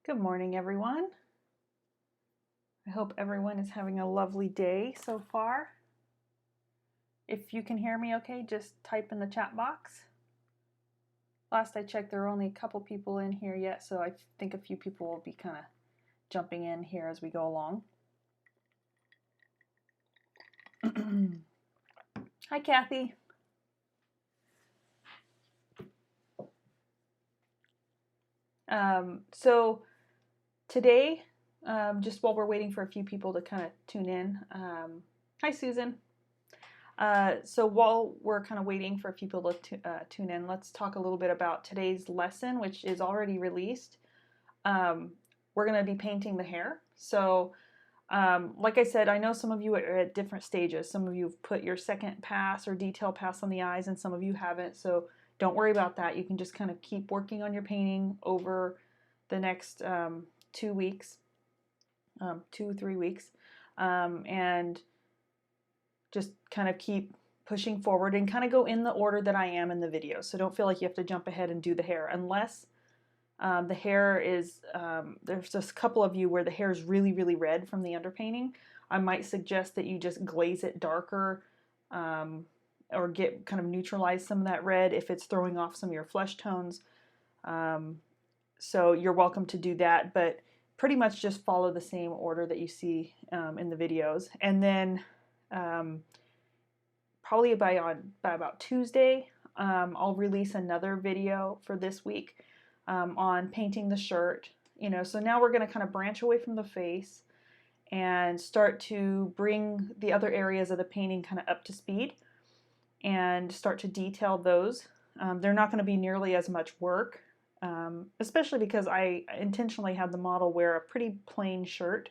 Good morning, everyone. I hope everyone is having a lovely day so far. If you can hear me okay, just type in the chat box. Last I checked, there are only a couple people in here yet, so I think a few people will be kind of jumping in here as we go along. Hi, Kathy. So today, just while we're waiting for a few people to kind of tune in, hi, Susan. So while we're kind of waiting for people to tune in, let's talk a little bit about today's lesson, which is already released. We're going to be painting the hair. So like I said, I know some of you are at different stages. Some of you have put your second pass or detail pass on the eyes, and some of you haven't. So don't worry about that. You can just kind of keep working on your painting over the next 2 weeks, 2-3 weeks, and just kind of keep pushing forward and kind of go in the order that I am in the video. So don't feel like you have to jump ahead and do the hair unless the hair is, there's just a couple of you where the hair is really, really red from the underpainting. I might suggest that you just glaze it darker or get kind of neutralize some of that red if it's throwing off some of your flesh tones. So you're welcome to do that, but pretty much just follow the same order that you see in the videos. And then probably by about Tuesday, I'll release another video for this week on painting the shirt. So now we're going to kind of branch away from the face and start to bring the other areas of the painting kind of up to speed and start to detail those. They're not going to be nearly as much work, especially because I intentionally had the model wear a pretty plain shirt.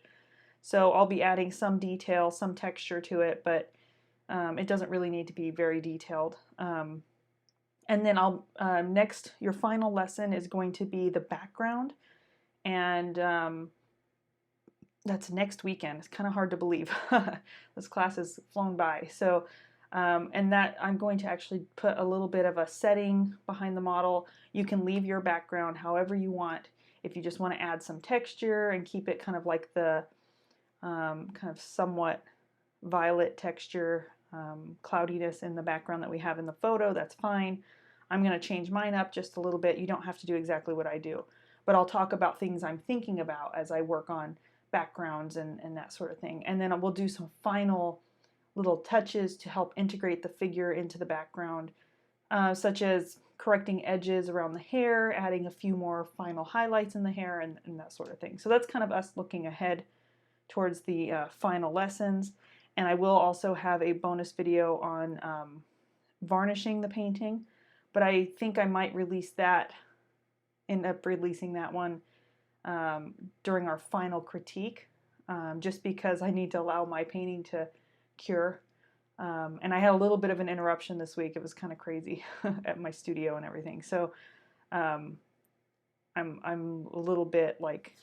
So I'll be adding some detail, some texture to it, but it doesn't really need to be very detailed. And then I'll your final lesson is going to be the background, and that's next weekend. It's kind of hard to believe. This class has flown by. So, and that I'm going to actually put a little bit of a setting behind the model. You can leave your background however you want. If you just want to add some texture and keep it kind of like the kind of somewhat violet texture, cloudiness in the background that we have in the photo, that's fine. I'm going to change mine up just a little bit. You don't have to do exactly what I do, but I'll talk about things I'm thinking about as I work on backgrounds and that sort of thing. And then we'll do some final little touches to help integrate the figure into the background, such as correcting edges around the hair, adding a few more final highlights in the hair, and that sort of thing. So that's kind of us looking ahead towards the final lessons. And I will also have a bonus video on varnishing the painting, but I think I might end up releasing that one during our final critique, just because I need to allow my painting to cure. And I had a little bit of an interruption this week. It was kind of crazy at my studio and everything. So I'm a little bit like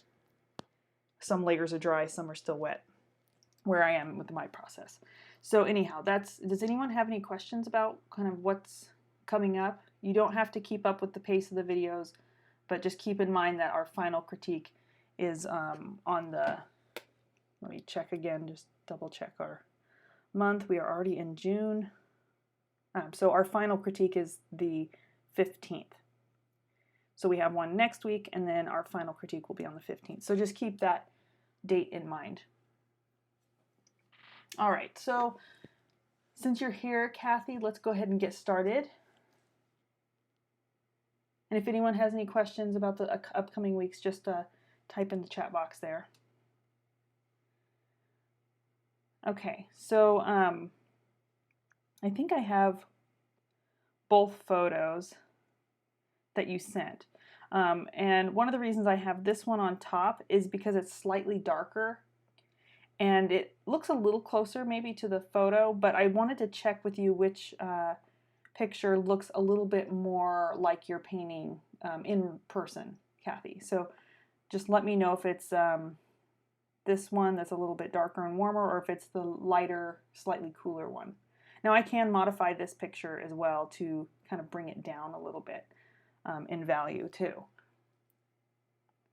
some layers are dry, some are still wet, where I am with my process. So anyhow, does anyone have any questions about kind of what's coming up? You don't have to keep up with the pace of the videos, but just keep in mind that our final critique is on the, let me check again, just double check our month. We are already in June. So our final critique is the 15th. So we have one next week, and then our final critique will be on the 15th. So just keep that date in mind. All right, so since you're here, Kathy, let's go ahead and get started. And if anyone has any questions about the upcoming weeks, just type in the chat box there. Okay, so I think I have both photos that you sent. And one of the reasons I have this one on top is because it's slightly darker and it looks a little closer maybe to the photo, but I wanted to check with you which picture looks a little bit more like your painting in person, Kathy. So just let me know if it's this one that's a little bit darker and warmer, or if it's the lighter, slightly cooler one. Now I can modify this picture as well to kind of bring it down a little bit in value too.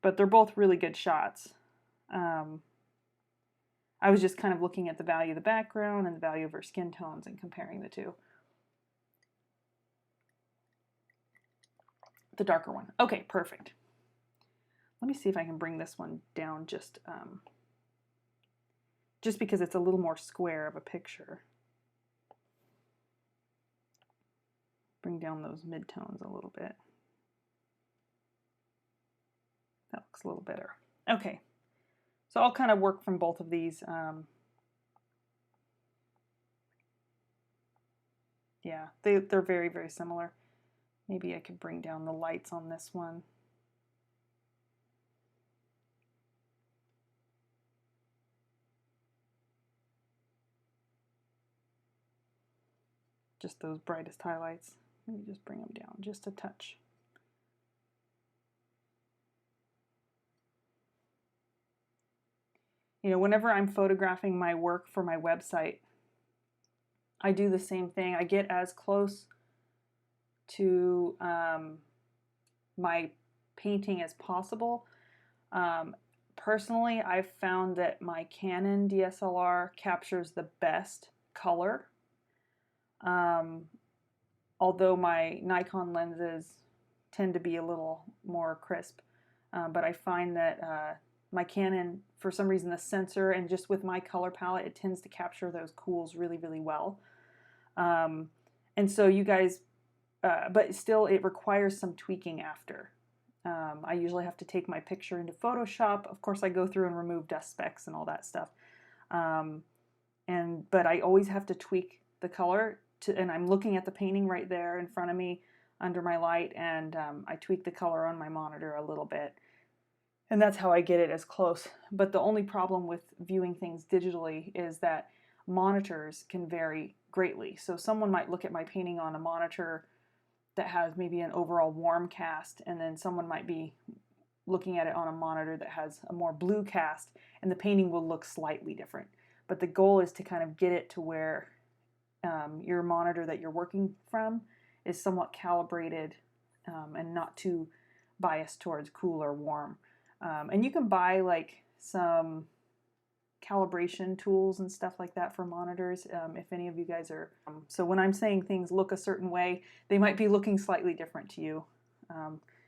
but they're both really good shots. I was just kind of looking at the value of the background and the value of her skin tones and comparing the two. The darker one. Okay, perfect. Let me see if I can bring this one down just because it's a little more square of a picture. Bring down those midtones a little bit. That looks a little better. Okay, so I'll kind of work from both of these. Yeah, they're very, very similar. Maybe I could bring down the lights on this one. Just those brightest highlights. Let me just bring them down just a touch. You know, whenever I'm photographing my work for my website, I do the same thing. I get as close to my painting as possible. Personally, I've found that my Canon DSLR captures the best color. Although my Nikon lenses tend to be a little more crisp, but I find that my Canon, for some reason, the sensor and just with my color palette, it tends to capture those cools really, really well. And so you guys, but still it requires some tweaking after. I usually have to take my picture into Photoshop. Of course, I go through and remove dust specks and all that stuff. But I always have to tweak the color and I'm looking at the painting right there in front of me under my light, and I tweak the color on my monitor a little bit. And that's how I get it as close. But the only problem with viewing things digitally is that monitors can vary greatly. So someone might look at my painting on a monitor that has maybe an overall warm cast, and then someone might be looking at it on a monitor that has a more blue cast, and the painting will look slightly different. But the goal is to kind of get it to where your monitor that you're working from is somewhat calibrated and not too biased towards cool or warm. And you can buy like some calibration tools and stuff like that for monitors if any of you guys are. So when I'm saying things look a certain way, they might be looking slightly different to you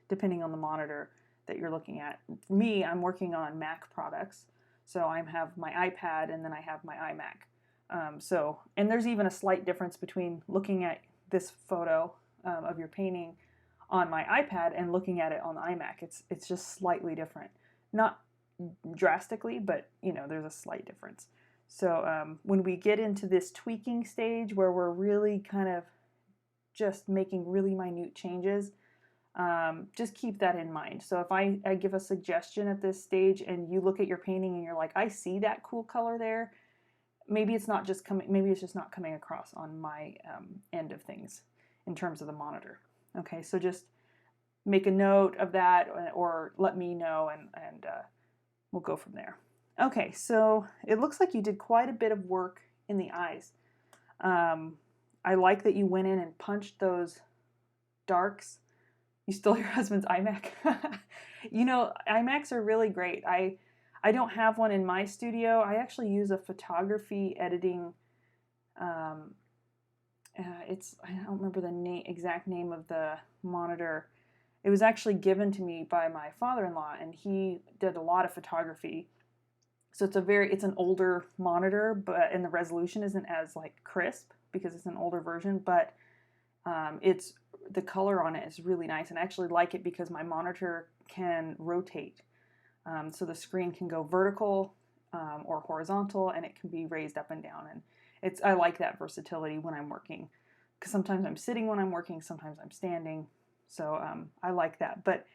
depending on the monitor that you're looking at. For me, I'm working on Mac products. So I have my iPad and then I have my iMac. And there's even a slight difference between looking at this photo of your painting on my iPad and looking at it on the iMac. It's just slightly different. Not drastically, but you know, there's a slight difference. So when we get into this tweaking stage where we're really kind of just making really minute changes, just keep that in mind. So if I give a suggestion at this stage and you look at your painting and you're like, I see that cool color there, maybe it's not just coming, maybe it's just not coming across on my end of things in terms of the monitor. Okay, so just make a note of that or let me know and we'll go from there. Okay, so it looks like you did quite a bit of work in the eyes. I like that you went in and punched those darks. You stole your husband's iMac. You know, iMacs are really great. I don't have one in my studio. I actually use a photography editing. I don't remember the exact name of the monitor. It was actually given to me by my father-in-law, and he did a lot of photography. So it's an older monitor, and the resolution isn't as like crisp because it's an older version. But the color on it is really nice, and I actually like it because my monitor can rotate. So the screen can go vertical or horizontal, and it can be raised up and down. And I like that versatility when I'm working, because sometimes I'm sitting when I'm working, sometimes I'm standing. So I like that. But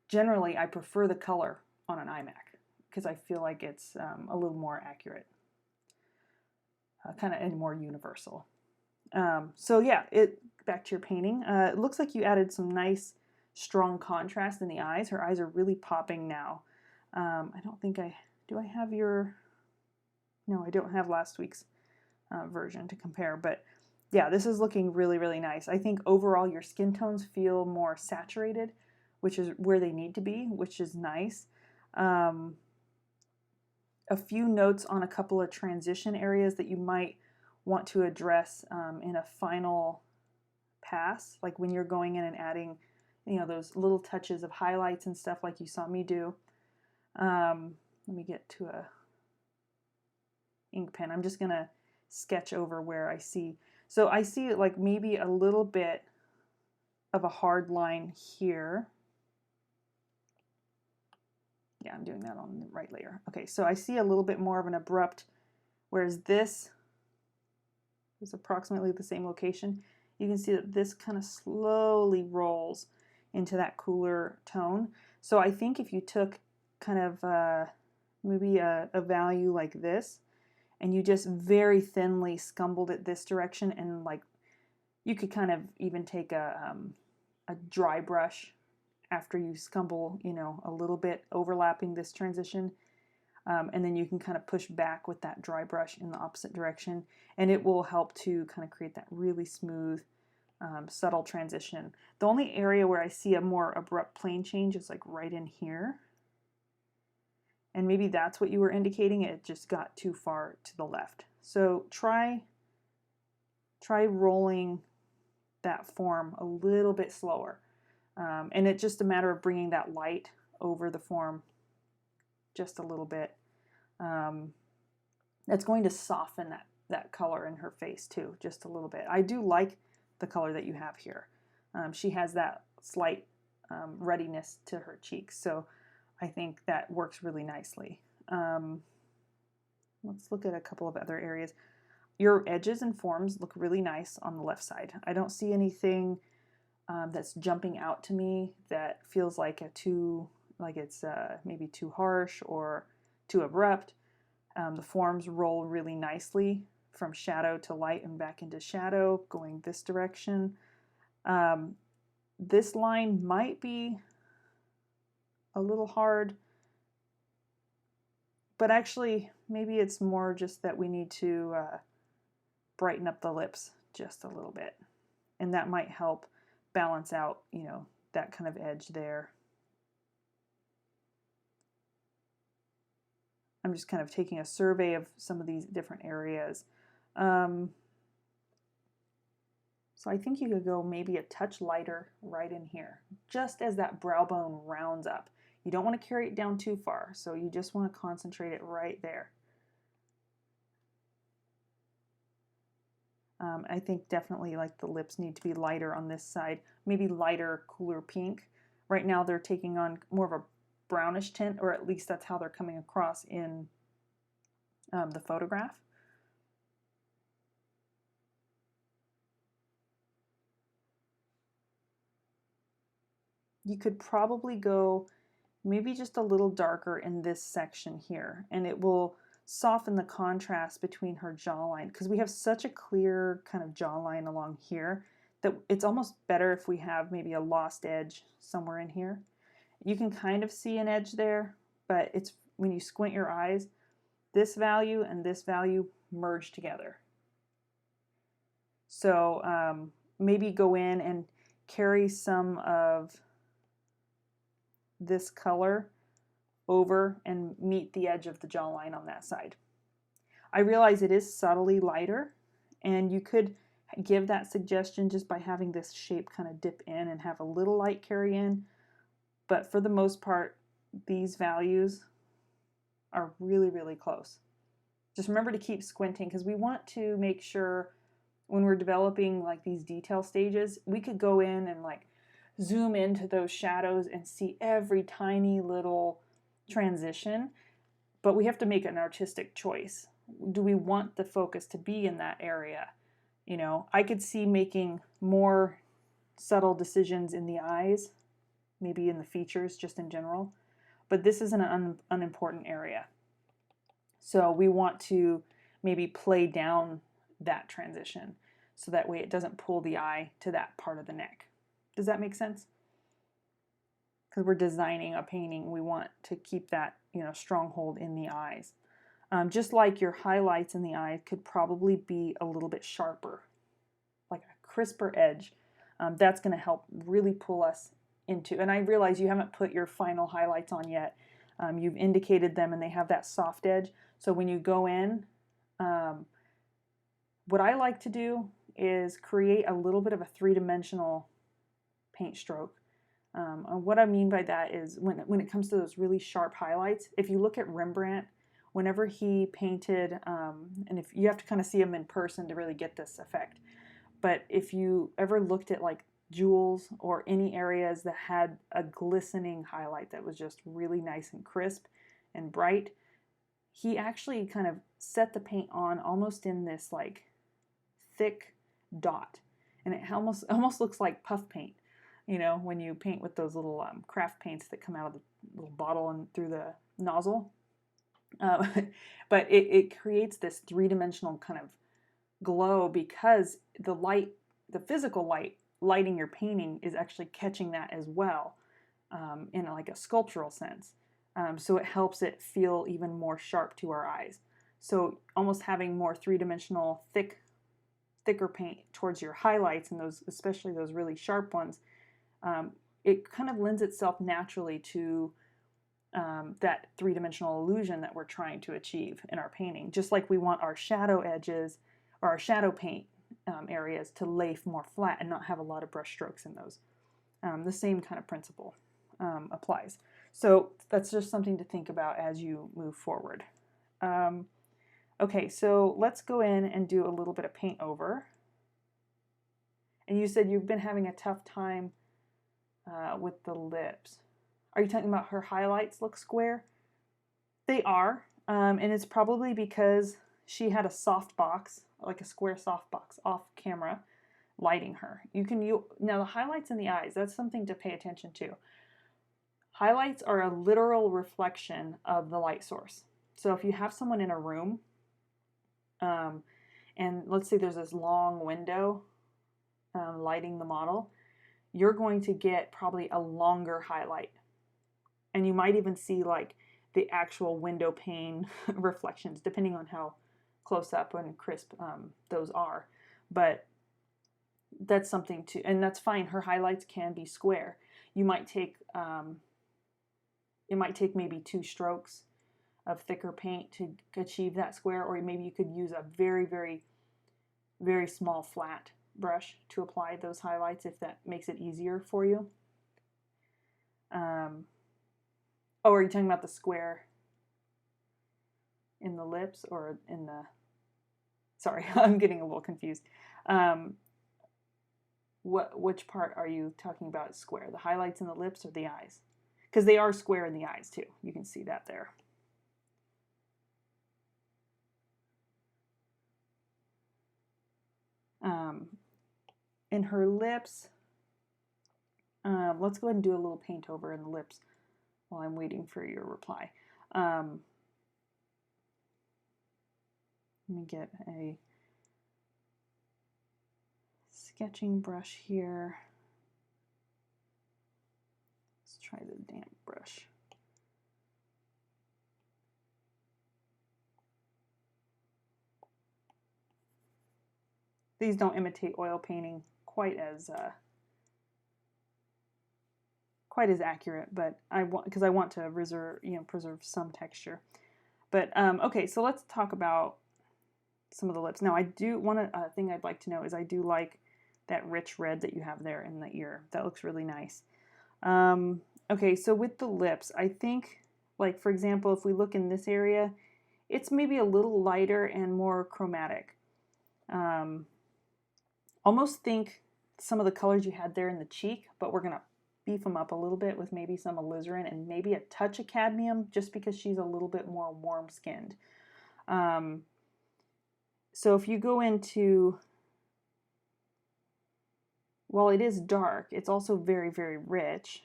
generally, I prefer the color on an iMac because I feel like it's a little more accurate, kind of and more universal. So yeah, back to your painting. It looks like you added some nice, strong contrast in the eyes. Her eyes are really popping now. I don't think do I have your, no, I don't have last week's version to compare, but yeah, this is looking really, really nice. I think overall your skin tones feel more saturated, which is where they need to be, which is nice. A few notes on a couple of transition areas that you might want to address in a final pass, like when you're going in and adding, you know, those little touches of highlights and stuff like you saw me do. Let me get to a ink pen. I'm just gonna sketch over where I see. So I see like maybe a little bit of a hard line here. Yeah, I'm doing that on the right layer. Okay, so I see a little bit more of an abrupt, whereas this is approximately the same location. You can see that this kind of slowly rolls into that cooler tone. So I think if you took kind of maybe a value like this, and you just very thinly scumbled it this direction, and like you could kind of even take a dry brush after you scumble, you know, a little bit overlapping this transition, and then you can kind of push back with that dry brush in the opposite direction, and it will help to kind of create that really smooth, subtle transition. The only area where I see a more abrupt plane change is like right in here, and maybe that's what you were indicating. It just got too far to the left. So try rolling that form a little bit slower. And it's just a matter of bringing that light over the form just a little bit. That's going to soften that color in her face too, just a little bit. I do like the color that you have here. She has that slight ruddiness to her cheeks, so I think that works really nicely. Let's look at a couple of other areas. Your edges and forms look really nice on the left side. I don't see anything that's jumping out to me that feels like it's maybe too harsh or too abrupt. The forms roll really nicely from shadow to light and back into shadow, going this direction. This line might be a little hard, but actually maybe it's more just that we need to brighten up the lips just a little bit, and that might help balance out, you know, that kind of edge there. I'm just kind of taking a survey of some of these different areas. So I think you could go maybe a touch lighter right in here, just as that brow bone rounds up. You don't want to carry it down too far, so you just want to concentrate it right there. I think definitely like the lips need to be lighter on this side, maybe lighter, cooler pink. Right now they're taking on more of a brownish tint, or at least that's how they're coming across in the photograph. You could probably go maybe just a little darker in this section here, and it will soften the contrast between her jawline, because we have such a clear kind of jawline along here that it's almost better if we have maybe a lost edge somewhere in here. You can kind of see an edge there, but it's when you squint your eyes, this value and this value merge together. So maybe go in and carry some of this color over and meet the edge of the jawline on that side. I realize it is subtly lighter, and you could give that suggestion just by having this shape kind of dip in and have a little light carry in, but for the most part, these values are really, really close. Just remember to keep squinting, because we want to make sure when we're developing like these detail stages, we could go in and like zoom into those shadows and see every tiny little transition, but we have to make an artistic choice. Do we want the focus to be in that area? You know, I could see making more subtle decisions in the eyes, maybe in the features just in general, but this is an unimportant area. So we want to maybe play down that transition so that way it doesn't pull the eye to that part of the neck. Does that make sense? Because we're designing a painting, we want to keep that, you know, stronghold in the eyes. Just like your highlights in the eye could probably be a little bit sharper, like a crisper edge. That's going to help really pull us into. And I realize you haven't put your final highlights on yet. You've indicated them and they have that soft edge. So when you go in, what I like to do is create a little bit of a three-dimensional paint stroke. And what I mean by that is when it comes to those really sharp highlights, if you look at Rembrandt, whenever he painted, and if you have to kind of see him in person to really get this effect, but if you ever looked at like jewels or any areas that had a glistening highlight that was just really nice and crisp and bright, he actually kind of set the paint on almost in this like thick dot, and it almost looks like puff paint, you know, when you paint with those little craft paints that come out of the little bottle and through the nozzle. But it creates this three-dimensional kind of glow because the light, the physical light lighting your painting is actually catching that as well, in like a sculptural sense. So it helps it feel even more sharp to our eyes. So almost having more three-dimensional thicker paint towards your highlights, and those, especially those really sharp ones, it kind of lends itself naturally to that three-dimensional illusion that we're trying to achieve in our painting. Just like we want our shadow edges or our shadow paint areas to lay more flat and not have a lot of brush strokes in those. The same kind of principle applies. So that's just something to think about as you move forward. Okay, so let's go in and do a little bit of paint over. And you said you've been having a tough time with the lips. Are you talking about her highlights look square? They are, and it's probably because she had a soft box, like a square soft box off camera, lighting her. Now the highlights in the eyes, that's something to pay attention to. Highlights are a literal reflection of the light source. So if you have someone in a room, and let's say there's this long window lighting the model, you're going to get probably a longer highlight. And you might even see like the actual window pane reflections, depending on how close up and crisp those are. But that's something to, and that's fine. Her highlights can be square. You might take, it might take maybe 2 strokes of thicker paint to achieve that square, or maybe you could use a very, very, very small flat brush to apply those highlights if that makes it easier for you. Oh, are you talking about the square in the lips or in the... Sorry, I'm getting a little confused. Which part are you talking about square? The highlights in the lips or the eyes? Because they are square in the eyes too. You can see that there. In her lips, let's go ahead and do a little paint over in the lips while I'm waiting for your reply. Let me get a sketching brush here. Let's try the damp brush. These don't imitate oil painting quite as accurate, but because I want to preserve some texture. But okay, so let's talk about some of the lips. Now, one thing I'd like to know is I do like that rich red that you have there in the ear. That looks really nice. Okay, so with the lips, I think, like for example, if we look in this area, it's maybe a little lighter and more chromatic. Almost think some of the colors you had there in the cheek, but we're gonna beef them up a little bit with maybe some alizarin and maybe a touch of cadmium, just because she's a little bit more warm-skinned. So if you go into, while it is dark, it's also very, very rich.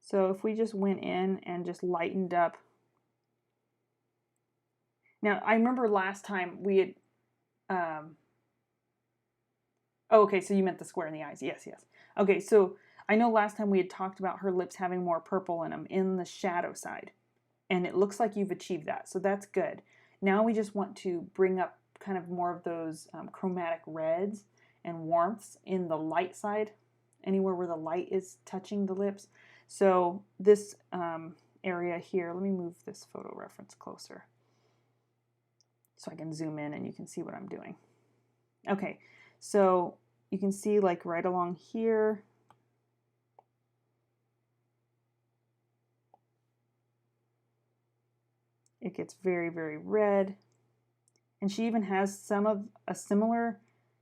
So if we just went in and just lightened up. Now, I remember last time we had, oh, okay, so you meant the square in the eyes. Yes, yes. Okay, so I know last time we had talked about her lips having more purple in them in the shadow side. And it looks like you've achieved that, so that's good. Now we just want to bring up kind of more of those chromatic reds and warmths in the light side, anywhere where the light is touching the lips. So this area here, let me move this photo reference closer so I can zoom in and you can see what I'm doing. Okay, so you can see like right along here, it gets very, very red. And she even has some of a similar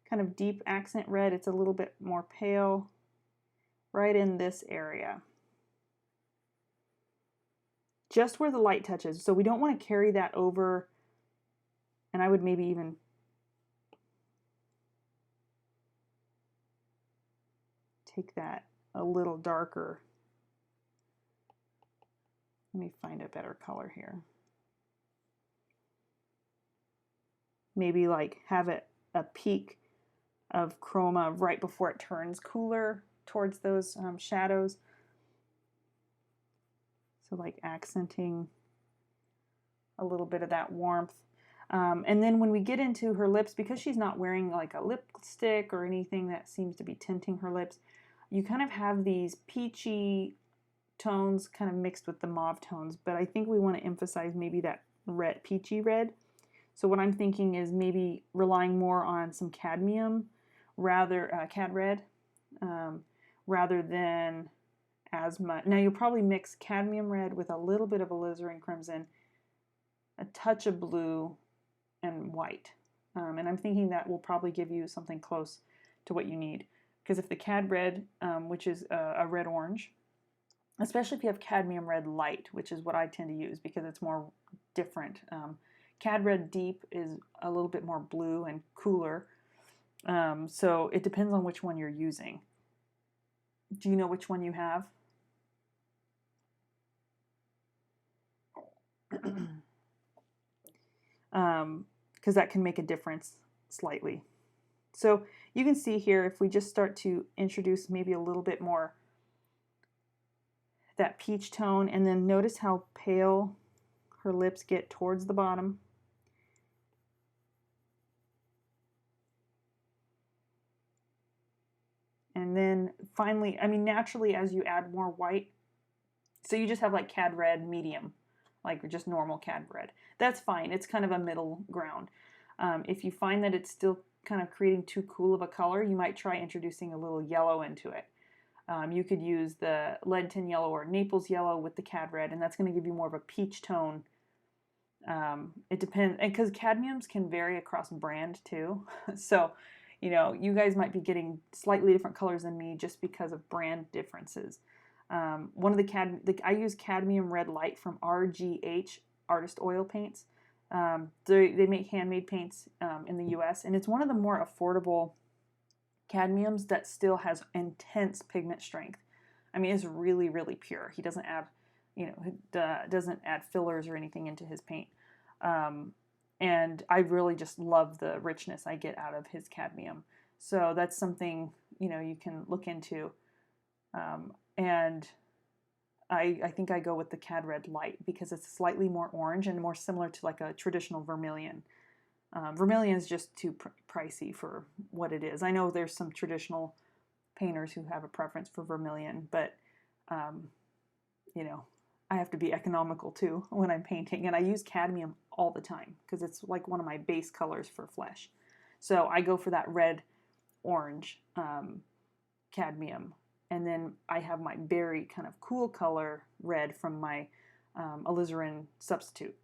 kind of deep accent red. It's a little bit more pale right in this area, just where the light touches. So we don't want to carry that over, and I would maybe even take that a little darker. Let me find a better color here. Maybe like have it a peak of chroma right before it turns cooler towards those shadows. So like accenting a little bit of that warmth. And then when we get into her lips, because she's not wearing like a lipstick or anything that seems to be tinting her lips, you kind of have these peachy tones kind of mixed with the mauve tones, but I think we want to emphasize maybe that red, peachy red. So what I'm thinking is maybe relying more on some cadmium, cad red, rather than as much. Now you'll probably mix cadmium red with a little bit of alizarin crimson, a touch of blue, and white. And I'm thinking that will probably give you something close to what you need. Because if the cad red, which is a red-orange, especially if you have cadmium red light, which is what I tend to use because it's more different. Cad red deep is a little bit more blue and cooler. So it depends on which one you're using. Do you know which one you have? Because that can make a difference slightly. So you can see here, if we just start to introduce maybe a little bit more that peach tone, and then notice how pale her lips get towards the bottom. And then finally, I mean, naturally, as you add more white, so you just have like cad red medium, like just normal cad red. That's fine. It's kind of a middle ground. If you find that it's still kind of creating too cool of a color, you might try introducing a little yellow into it. You could use the lead tin yellow or Naples yellow with the cad red, and that's going to give you more of a peach tone. It depends, because cadmiums can vary across brand too. So, you know, you guys might be getting slightly different colors than me just because of brand differences. One of I use cadmium red light from RGH Artist Oil Paints. They make handmade paints in the U.S. and it's one of the more affordable cadmiums that still has intense pigment strength. I mean, it's really, really pure. He doesn't add, doesn't add fillers or anything into his paint. And I really just love the richness I get out of his cadmium. So that's something, you can look into. And I think I go with the Cad Red Light because it's slightly more orange and more similar to like a traditional vermilion. Vermilion is just too pricey for what it is. I know there's some traditional painters who have a preference for vermilion, but I have to be economical too when I'm painting, and I use cadmium all the time because it's like one of my base colors for flesh. So I go for that red orange cadmium, and then I have my berry kind of cool color red from my alizarin substitute.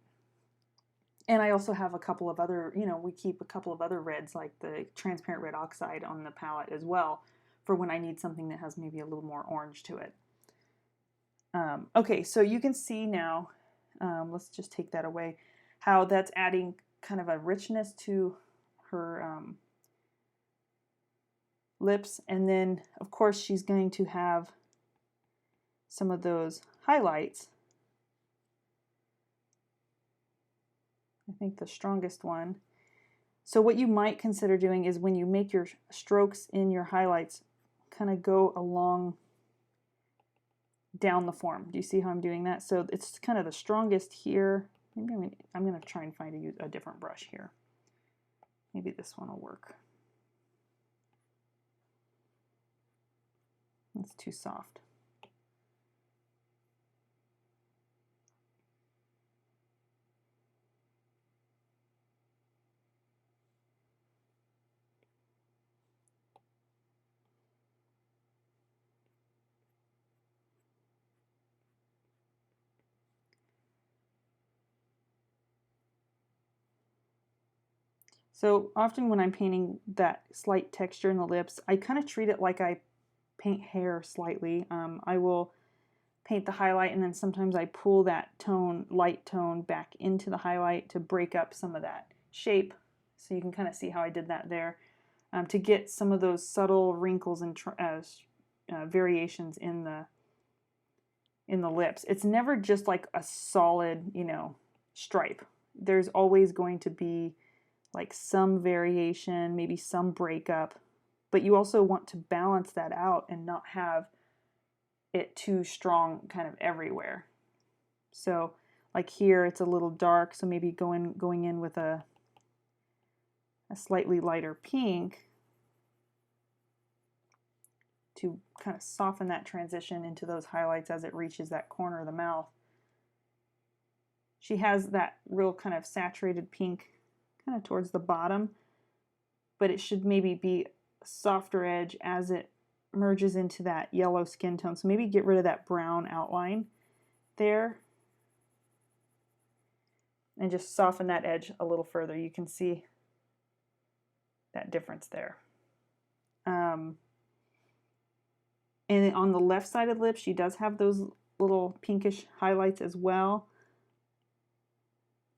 And I also have a couple of other, we keep a couple of other reds like the transparent red oxide on the palette as well for when I need something that has maybe a little more orange to it. Okay, so you can see now, let's just take that away, how that's adding kind of a richness to her lips. And then, of course, she's going to have some of those highlights. I think the strongest one. So what you might consider doing is when you make your strokes in your highlights, kind of go along down the form. Do you see how I'm doing that? So it's kind of the strongest here. Maybe I'm going to try and find a different brush here. Maybe this one will work. It's too soft. So often when I'm painting that slight texture in the lips, I kind of treat it like I paint hair slightly. I will paint the highlight and then sometimes I pull that tone, light tone, back into the highlight to break up some of that shape. So you can kind of see how I did that there, to get some of those subtle wrinkles and variations in the lips. It's never just like a solid, you know, stripe. There's always going to be like some variation, maybe some breakup, but you also want to balance that out and not have it too strong kind of everywhere. So like here it's a little dark, so maybe going in with a slightly lighter pink to kind of soften that transition into those highlights as it reaches that corner of the mouth. She has that real kind of saturated pink kind of towards the bottom, but it should maybe be a softer edge as it merges into that yellow skin tone. So maybe get rid of that brown outline there and just soften that edge a little further. You can see that difference there. And on the left side of the lip, she does have those little pinkish highlights as well,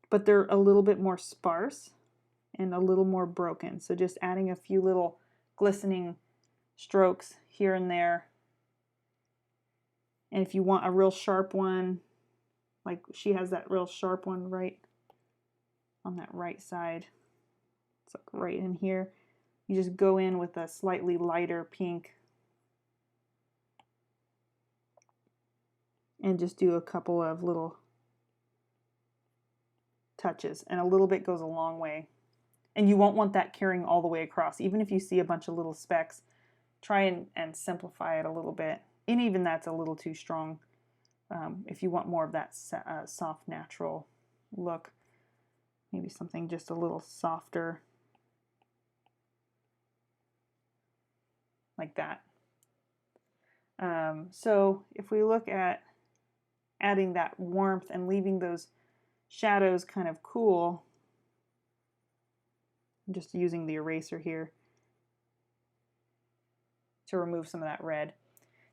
but they're a little bit more sparse and a little more broken. So just adding a few little glistening strokes here and there. And if you want a real sharp one, like she has that real sharp one right on that right side, it's like right in here, you just go in with a slightly lighter pink and just do a couple of little touches, and a little bit goes a long way. And you won't want that carrying all the way across. Even if you see a bunch of little specks, try and simplify it a little bit. And even that's a little too strong. If you want more of that soft, natural look, maybe something just a little softer, like that. So if we look at adding that warmth and leaving those shadows kind of cool, I'm just using the eraser here to remove some of that red.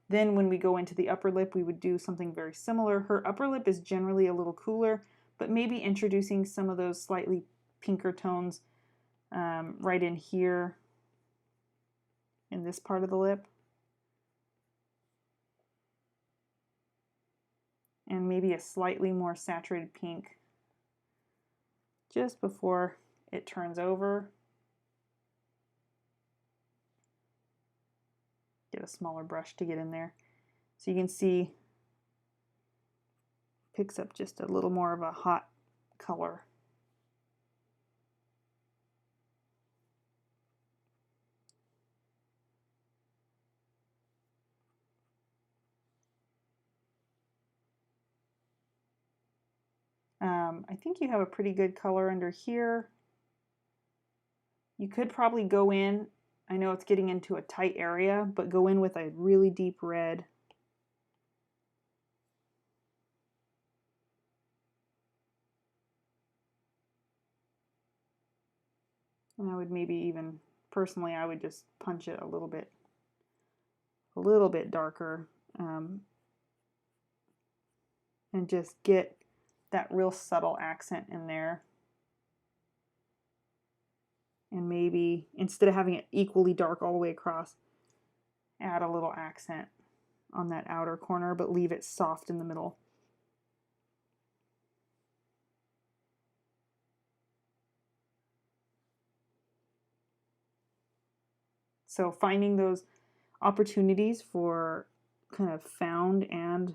Then when we go into the upper lip, we would do something very similar. Her upper lip is generally a little cooler, but maybe introducing some of those slightly pinker tones right in here in this part of the lip. And maybe a slightly more saturated pink just before it turns over. Get a smaller brush to get in there. So you can see picks up just a little more of a hot color. I think you have a pretty good color under here. You could probably go in, I know it's getting into a tight area, but go in with a really deep red. And I would maybe even, personally, I would just punch it a little bit darker, and just get that real subtle accent in there. And maybe instead of having it equally dark all the way across, add a little accent on that outer corner, but leave it soft in the middle. So finding those opportunities for kind of found and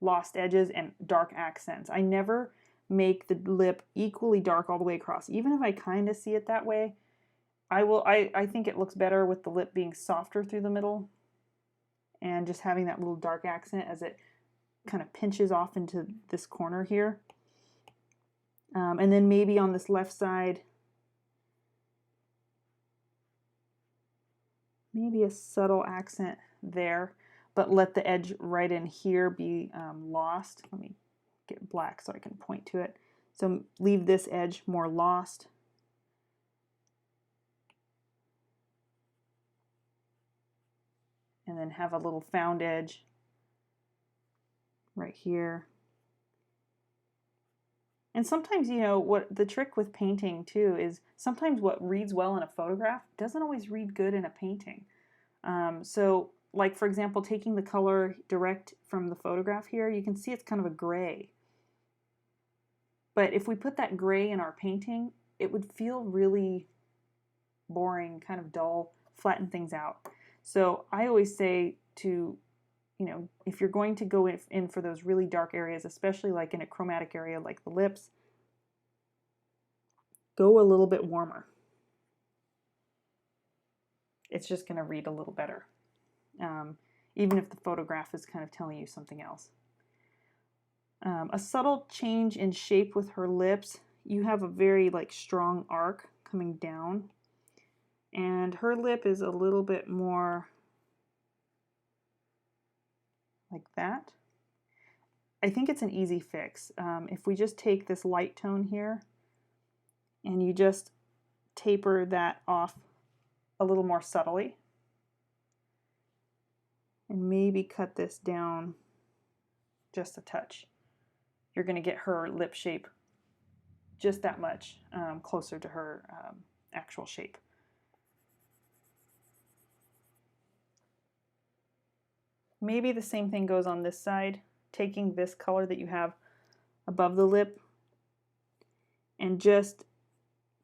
lost edges and dark accents. I never make the lip equally dark all the way across. Even if I kind of see it that way, I think it looks better with the lip being softer through the middle. and just having that little dark accent as it kind of pinches off into this corner here. And then maybe on this left side, maybe a subtle accent there, but let the edge right in here be lost. Let me get black so I can point to it. So leave this edge more lost. And then have a little found edge right here. And sometimes, you know, what the trick with painting too is sometimes what reads well in a photograph doesn't always read good in a painting. So like, for example, taking the color direct from the photograph here, you can see it's kind of a gray. But if we put that gray in our painting, it would feel really boring, kind of dull, flatten things out. So I always say to, you know, if you're going to go in for those really dark areas, especially like in a chromatic area like the lips, go a little bit warmer. It's just going to read a little better, even if the photograph is kind of telling you something else. A subtle change in shape with her lips. You have a very like strong arc coming down, and her lip is a little bit more like that. I think it's an easy fix. If we just take this light tone here and you just taper that off a little more subtly and maybe cut this down just a touch, you're going to get her lip shape just that much closer to her actual shape. Maybe the same thing goes on this side, taking this color that you have above the lip and just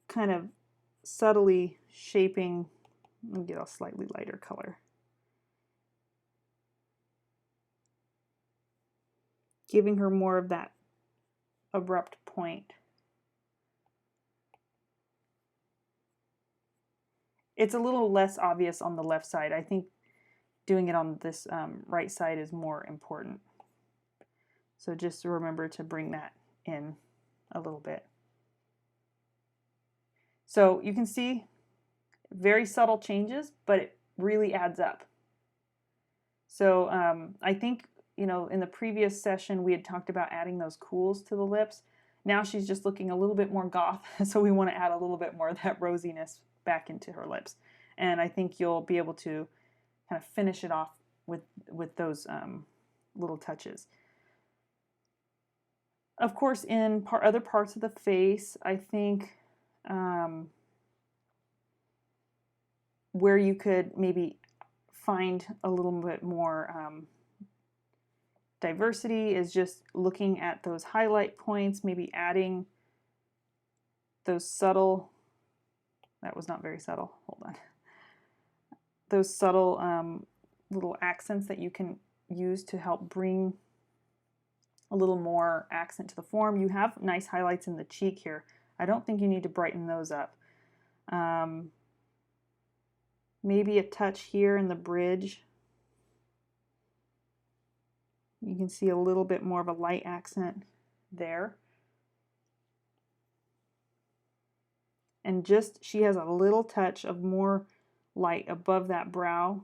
kind of subtly shaping. Let me get a slightly lighter color. Giving her more of that abrupt point. It's a little less obvious on the left side. I think doing it on this right side is more important. So just remember to bring that in a little bit. So you can see very subtle changes, but it really adds up. So I think, you know, in the previous session we had talked about adding those cools to the lips. Now she's just looking a little bit more goth, so we want to add a little bit more of that rosiness back into her lips. And I think you'll be able to kind of finish it off with those little touches. Of course, in other parts of the face, I think where you could maybe find a little bit more diversity is just looking at those highlight points, maybe adding those subtle, that was not very subtle, hold on, those subtle little accents that you can use to help bring a little more accent to the form. You have nice highlights in the cheek here. I don't think you need to brighten those up. Maybe a touch here in the bridge. You can see a little bit more of a light accent there. And just, she has a little touch of more light above that brow.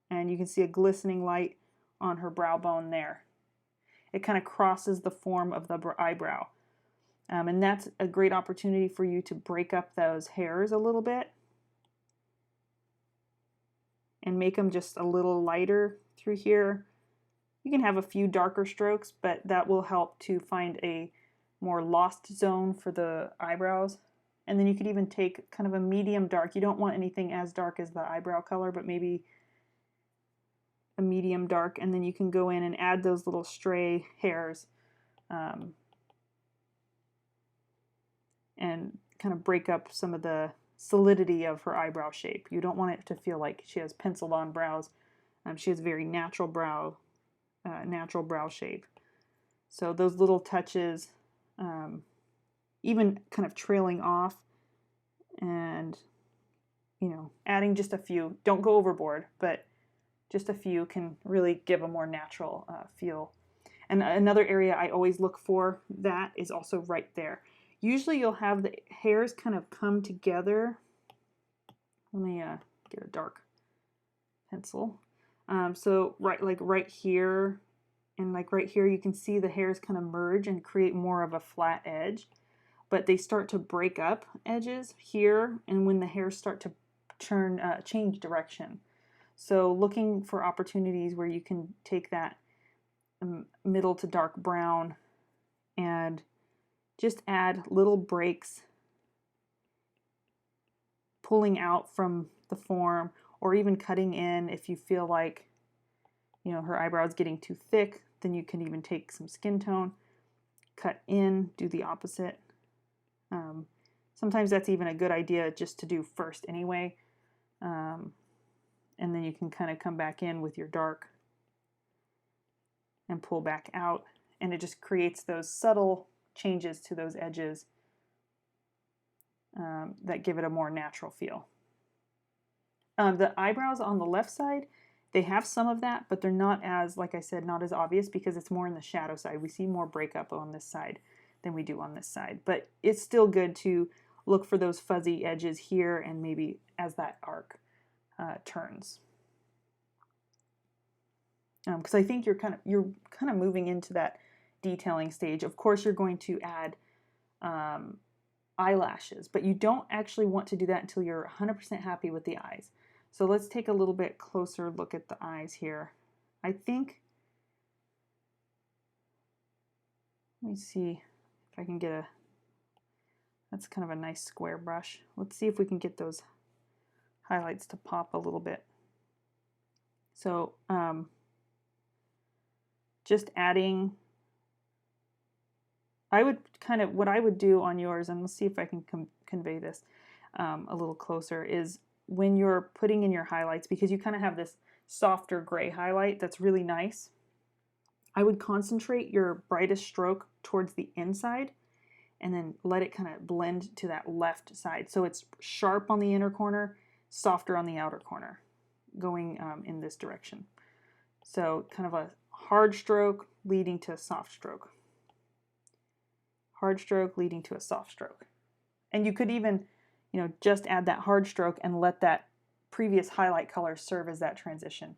And you can see a glistening light on her brow bone there. It kind of crosses the form of the eyebrow. And that's a great opportunity for you to break up those hairs a little bit and make them just a little lighter through here. You can have a few darker strokes, but that will help to find a more lost zone for the eyebrows. And then you could even take kind of a medium dark. You don't want anything as dark as the eyebrow color, but maybe a medium dark, and then you can go in and add those little stray hairs and kind of break up some of the solidity of her eyebrow shape. You don't want it to feel like she has penciled on brows. She has very natural brow shape. So those little touches, even kind of trailing off and, you know, adding just a few. Don't go overboard, but just a few can really give a more natural feel. And another area I always look for that is also right there. Usually you'll have the hairs kind of come together. Let me get a dark pencil. So right here and like right here, you can see the hairs kind of merge and create more of a flat edge, but they start to break up edges here and when the hairs start to change direction. So looking for opportunities where you can take that middle to dark brown and just add little breaks, pulling out from the form, or even cutting in if you feel like, you know, her eyebrows getting too thick, then you can even take some skin tone, cut in, do the opposite. Sometimes that's even a good idea just to do first anyway, and then you can kind of come back in with your dark and pull back out, and it just creates those subtle changes to those edges that give it a more natural feel. The eyebrows on the left side, they have some of that, but they're not as, like I said, not as obvious because it's more in the shadow side. We see more breakup on this side than we do on this side, but it's still good to look for those fuzzy edges here and maybe as that arc turns. Because I think you're kind of moving into that detailing stage. Of course, you're going to add eyelashes, but you don't actually want to do that until you're 100% happy with the eyes. So let's take a little bit closer look at the eyes here. I think, let me see if I can get a, that's kind of a nice square brush. Let's see if we can get those highlights to pop a little bit. So just adding, I would kind of, what I would do on yours, and let's see if I can convey this a little closer, is when you're putting in your highlights, because you kind of have this softer gray highlight that's really nice, I would concentrate your brightest stroke towards the inside and then let it kind of blend to that left side. So it's sharp on the inner corner, softer on the outer corner, going in this direction. So kind of a hard stroke leading to a soft stroke. Hard stroke leading to a soft stroke. And you could even, you know, just add that hard stroke and let that previous highlight color serve as that transition.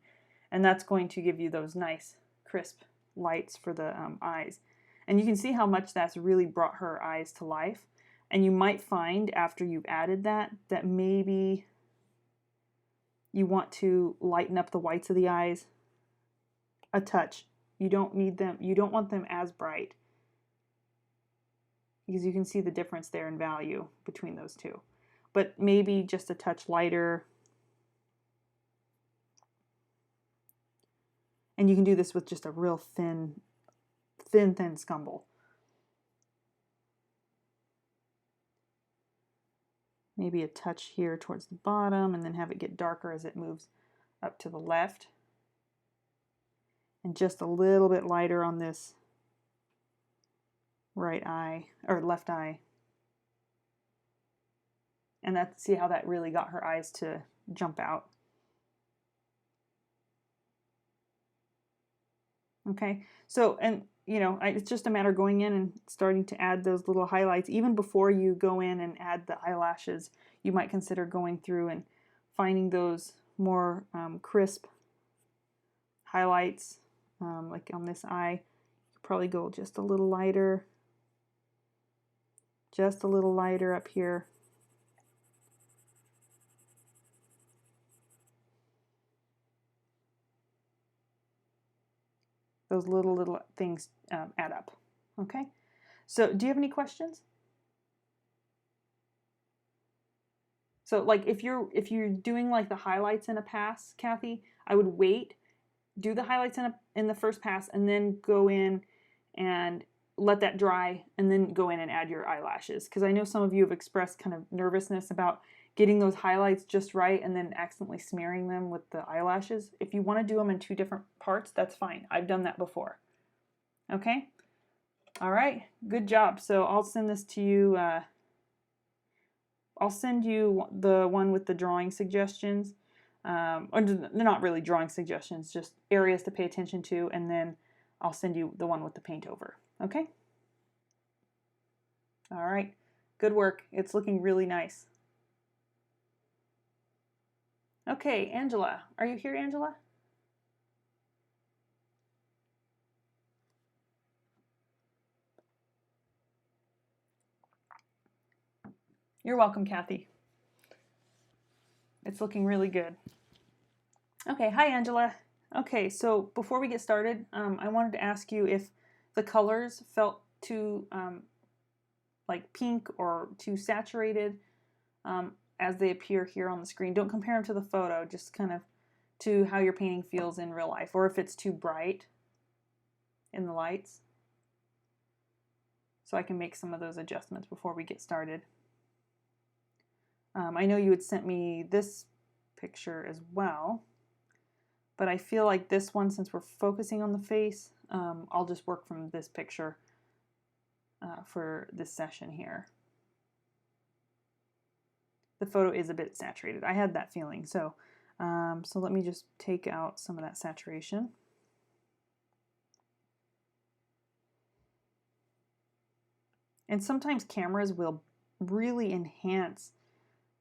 And that's going to give you those nice crisp lights for the eyes. And you can see how much that's really brought her eyes to life. And you might find after you've added that, that maybe you want to lighten up the whites of the eyes a touch. You don't need them, you don't want them as bright, because you can see the difference there in value between those two. But maybe just a touch lighter. And you can do this with just a real thin scumble. Maybe a touch here towards the bottom, and then have it get darker as it moves up to the left. And just a little bit lighter on this right eye, or left eye. And see how that really got her eyes to jump out. Okay, so, and you know, it's just a matter of going in and starting to add those little highlights. Even before you go in and add the eyelashes, you might consider going through and finding those more crisp highlights. Like on this eye, you probably go just a little lighter. Just a little lighter up here. Those little things add up. Okay, so do you have any questions? So like if you're doing like the highlights in a pass, Kathy, I would wait, do the highlights in the first pass, and then go in and let that dry, and then go in and add your eyelashes. Because I know some of you have expressed kind of nervousness about getting those highlights just right and then accidentally smearing them with the eyelashes. If you want to do them in two different parts, that's fine. I've done that before. Okay? All right. Good job. So I'll send this to you. I'll send you the one with the drawing suggestions Or they're not really drawing suggestions, just areas to pay attention to, and then I'll send you the one with the paint over. Okay? All right. Good work. It's looking really nice. Okay, Angela. Are you here, Angela? You're welcome, Kathy. It's looking really good. Okay, hi, Angela. Okay, so before we get started, I wanted to ask you if the colors felt too like pink or too saturated as they appear here on the screen. Don't compare them to the photo, just kind of to how your painting feels in real life, or if it's too bright in the lights. So I can make some of those adjustments before we get started. I know you had sent me this picture as well, but I feel like this one, since we're focusing on the face, I'll just work from this picture for this session here. The photo is a bit saturated. I had that feeling, so let me just take out some of that saturation. And sometimes cameras will really enhance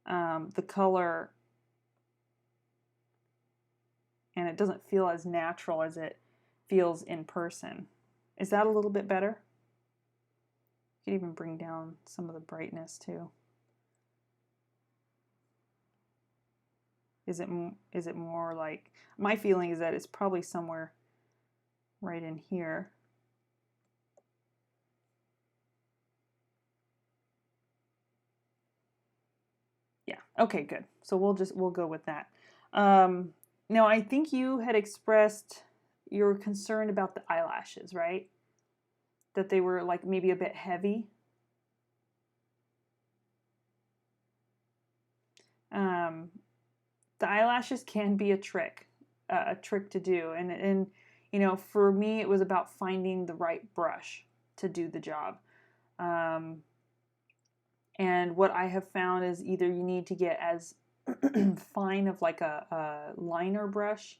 the color, and it doesn't feel as natural as it feels in person. Is that a little bit better? You could even bring down some of the brightness too. Is it more like, my feeling is that it's probably somewhere right in here. Yeah, okay, good. So we'll go with that. Now I think you had expressed your concern about the eyelashes, right? That they were like maybe a bit heavy. The eyelashes can be a trick to do, and you know, for me it was about finding the right brush to do the job. And what I have found is either you need to get as fine of like a liner brush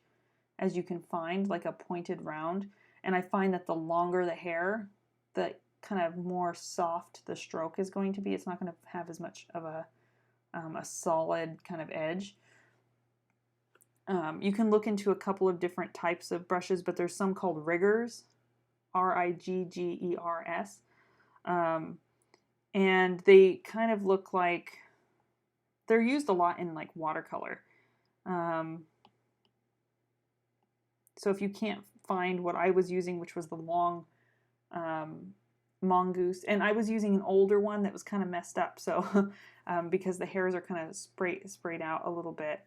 as you can find, like a pointed round. And I find that the longer the hair, the kind of more soft the stroke is going to be. It's not going to have as much of a solid kind of edge. You can look into a couple of different types of brushes, but there's some called riggers, Riggers. And they kind of look like, they're used a lot in like watercolor. So if you can't find what I was using, which was the long mongoose, and I was using an older one that was kind of messed up, so because the hairs are kind of sprayed out a little bit.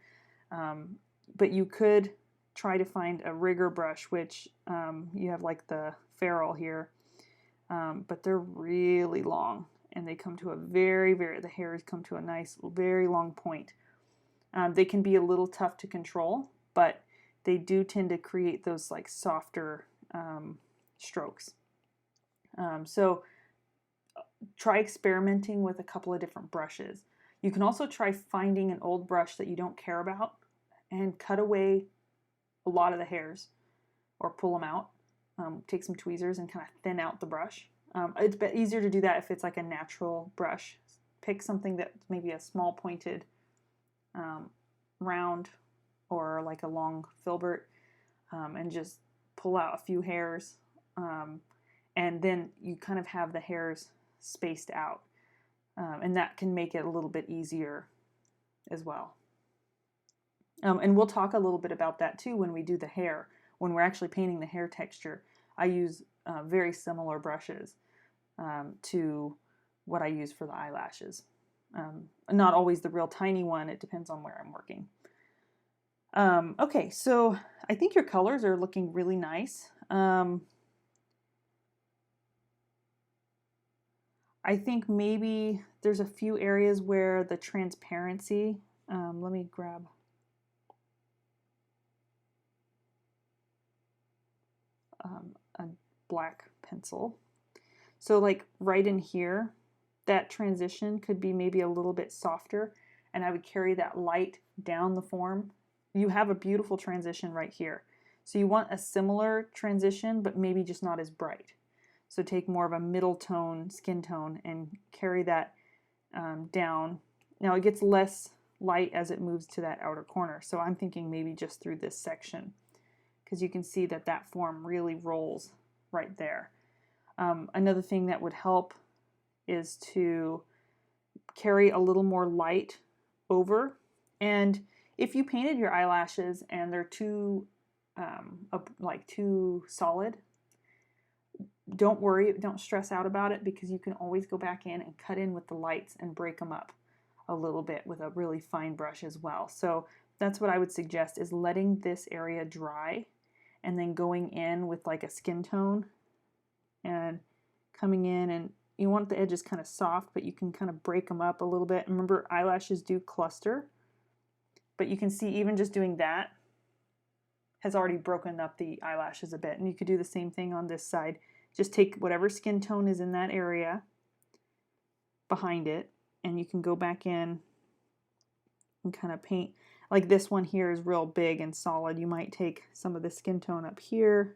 But you could try to find a rigger brush, which you have like the ferrule here, but they're really long, and they come to a the hairs come to a nice, very long point. They can be a little tough to control, but they do tend to create those like softer strokes. So try experimenting with a couple of different brushes. You can also try finding an old brush that you don't care about and cut away a lot of the hairs or pull them out. Take some tweezers and kind of thin out the brush. It's easier to do that if it's like a natural brush. Pick something that's maybe a small pointed round or like a long filbert, and just pull out a few hairs, and then you kind of have the hairs spaced out, and that can make it a little bit easier as well. And we'll talk a little bit about that too when we do the hair. When we're actually painting the hair texture, I use very similar brushes to what I use for the eyelashes. Not always the real tiny one, it depends on where I'm working. Okay, so I think your colors are looking really nice. I think maybe there's a few areas where the transparency, let me grab a black pencil. So like right in here, that transition could be maybe a little bit softer, and I would carry that light down the form you have a beautiful transition right here. So you want a similar transition, but maybe just not as bright. So take more of a middle tone, skin tone, and carry that down. Now it gets less light as it moves to that outer corner. So I'm thinking maybe just through this section, because you can see that that form really rolls right there. Another thing that would help is to carry a little more light over. And if you painted your eyelashes and they're too too solid, don't worry, don't stress out about it, because you can always go back in and cut in with the lights and break them up a little bit with a really fine brush as well. So that's what I would suggest, is letting this area dry and then going in with like a skin tone and coming in, and you want the edges kind of soft, but you can kind of break them up a little bit. Remember, eyelashes do cluster, but you can see even just doing that has already broken up the eyelashes a bit. And you could do the same thing on this side. Just take whatever skin tone is in that area behind it, and you can go back in and kind of paint. Like this one here is real big and solid. You might take some of the skin tone up here,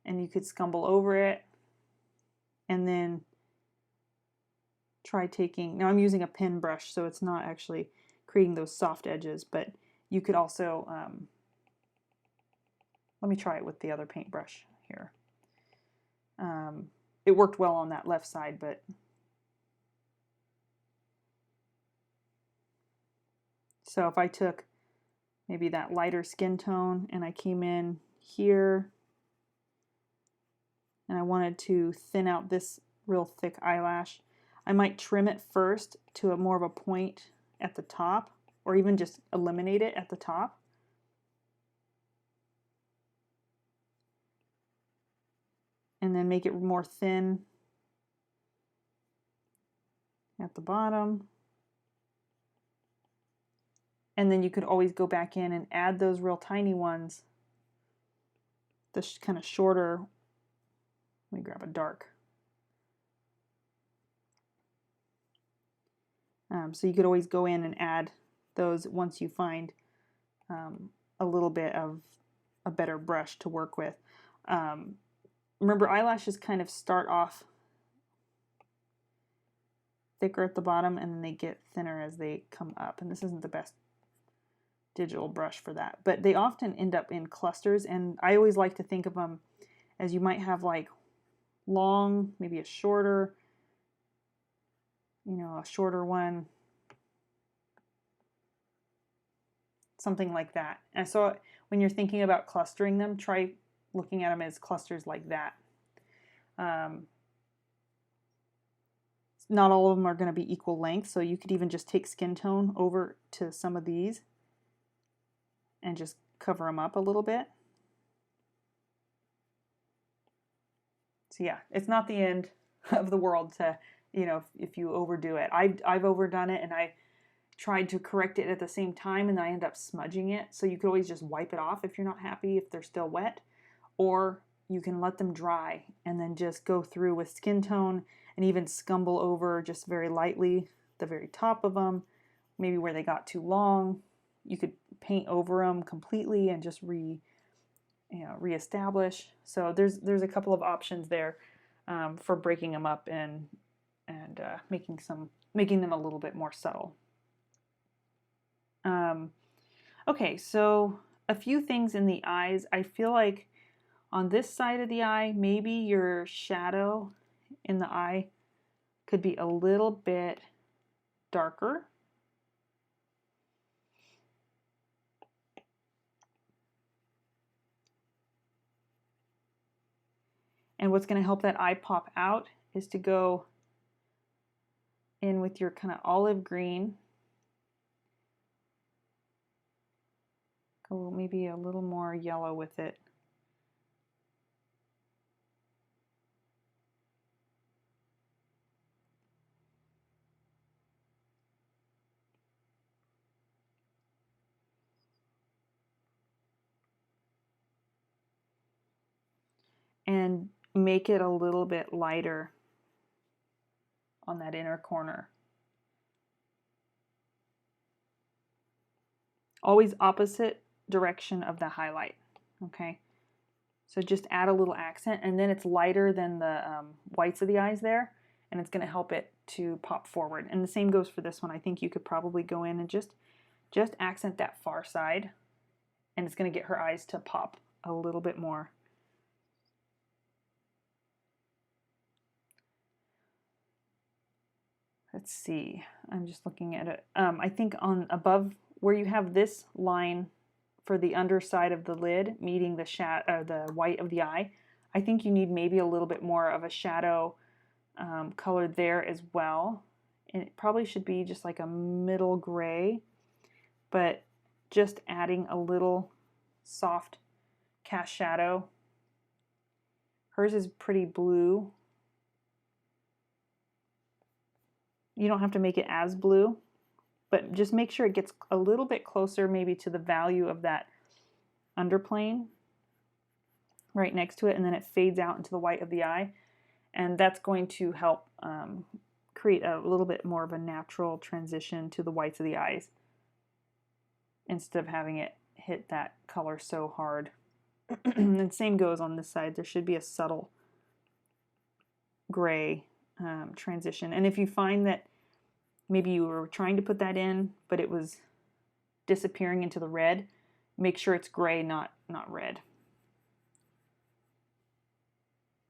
and you could scumble over it, and then try taking, now I'm using a pen brush, so it's not actually creating those soft edges, but you could also, let me try it with the other paintbrush here. It worked well on that left side, but so if I took maybe that lighter skin tone and I came in here and I wanted to thin out this real thick eyelash, I might trim it first to a more of a point at the top, or even just eliminate it at the top. And then make it more thin at the bottom. And then you could always go back in and add those real tiny ones, the kind of shorter. Let me grab a dark. So you could always go in and add those once you find a little bit of a better brush to work with. Remember, eyelashes kind of start off thicker at the bottom and then they get thinner as they come up. And this isn't the best digital brush for that, but they often end up in clusters, and I always like to think of them as you might have like long, maybe a shorter, a shorter one, something like that. And so when you're thinking about clustering them, try looking at them as clusters like that. Not all of them are going to be equal length, so you could even just take skin tone over to some of these and just cover them up a little bit. So yeah, it's not the end of the world to, if you overdo it. I've overdone it, and I tried to correct it at the same time, and I end up smudging it. So you could always just wipe it off if you're not happy, if they're still wet, or you can let them dry and then just go through with skin tone and even scumble over just very lightly the very top of them, maybe where they got too long. You could paint over them completely and just reestablish. So there's a couple of options there for breaking them up and making them a little bit more subtle. Okay, so a few things in the eyes. I feel like on this side of the eye, maybe your shadow in the eye could be a little bit darker. And what's going to help that eye pop out is to go in with your kind of olive green. Go maybe a little more yellow with it. And make it a little bit lighter on that inner corner. always opposite direction of the highlight, okay? So just add a little accent, and then it's lighter than the whites of the eyes there, and it's going to help it to pop forward. And the same goes for this one. I think you could probably go in and just accent that far side, and it's going to get her eyes to pop a little bit more. Let's see, I'm just looking at it. I think on above where you have this line for the underside of the lid meeting the white of the eye, I think you need maybe a little bit more of a shadow color there as well. And it probably should be just like a middle gray, but just adding a little soft cast shadow. Hers is pretty blue. You don't have to make it as blue, but just make sure it gets a little bit closer maybe to the value of that underplane right next to it, and then it fades out into the white of the eye, and that's going to help create a little bit more of a natural transition to the whites of the eyes instead of having it hit that color so hard. And same goes on this side. There should be a subtle gray transition, and if you find that maybe you were trying to put that in but it was disappearing into the red, make sure it's gray, not red.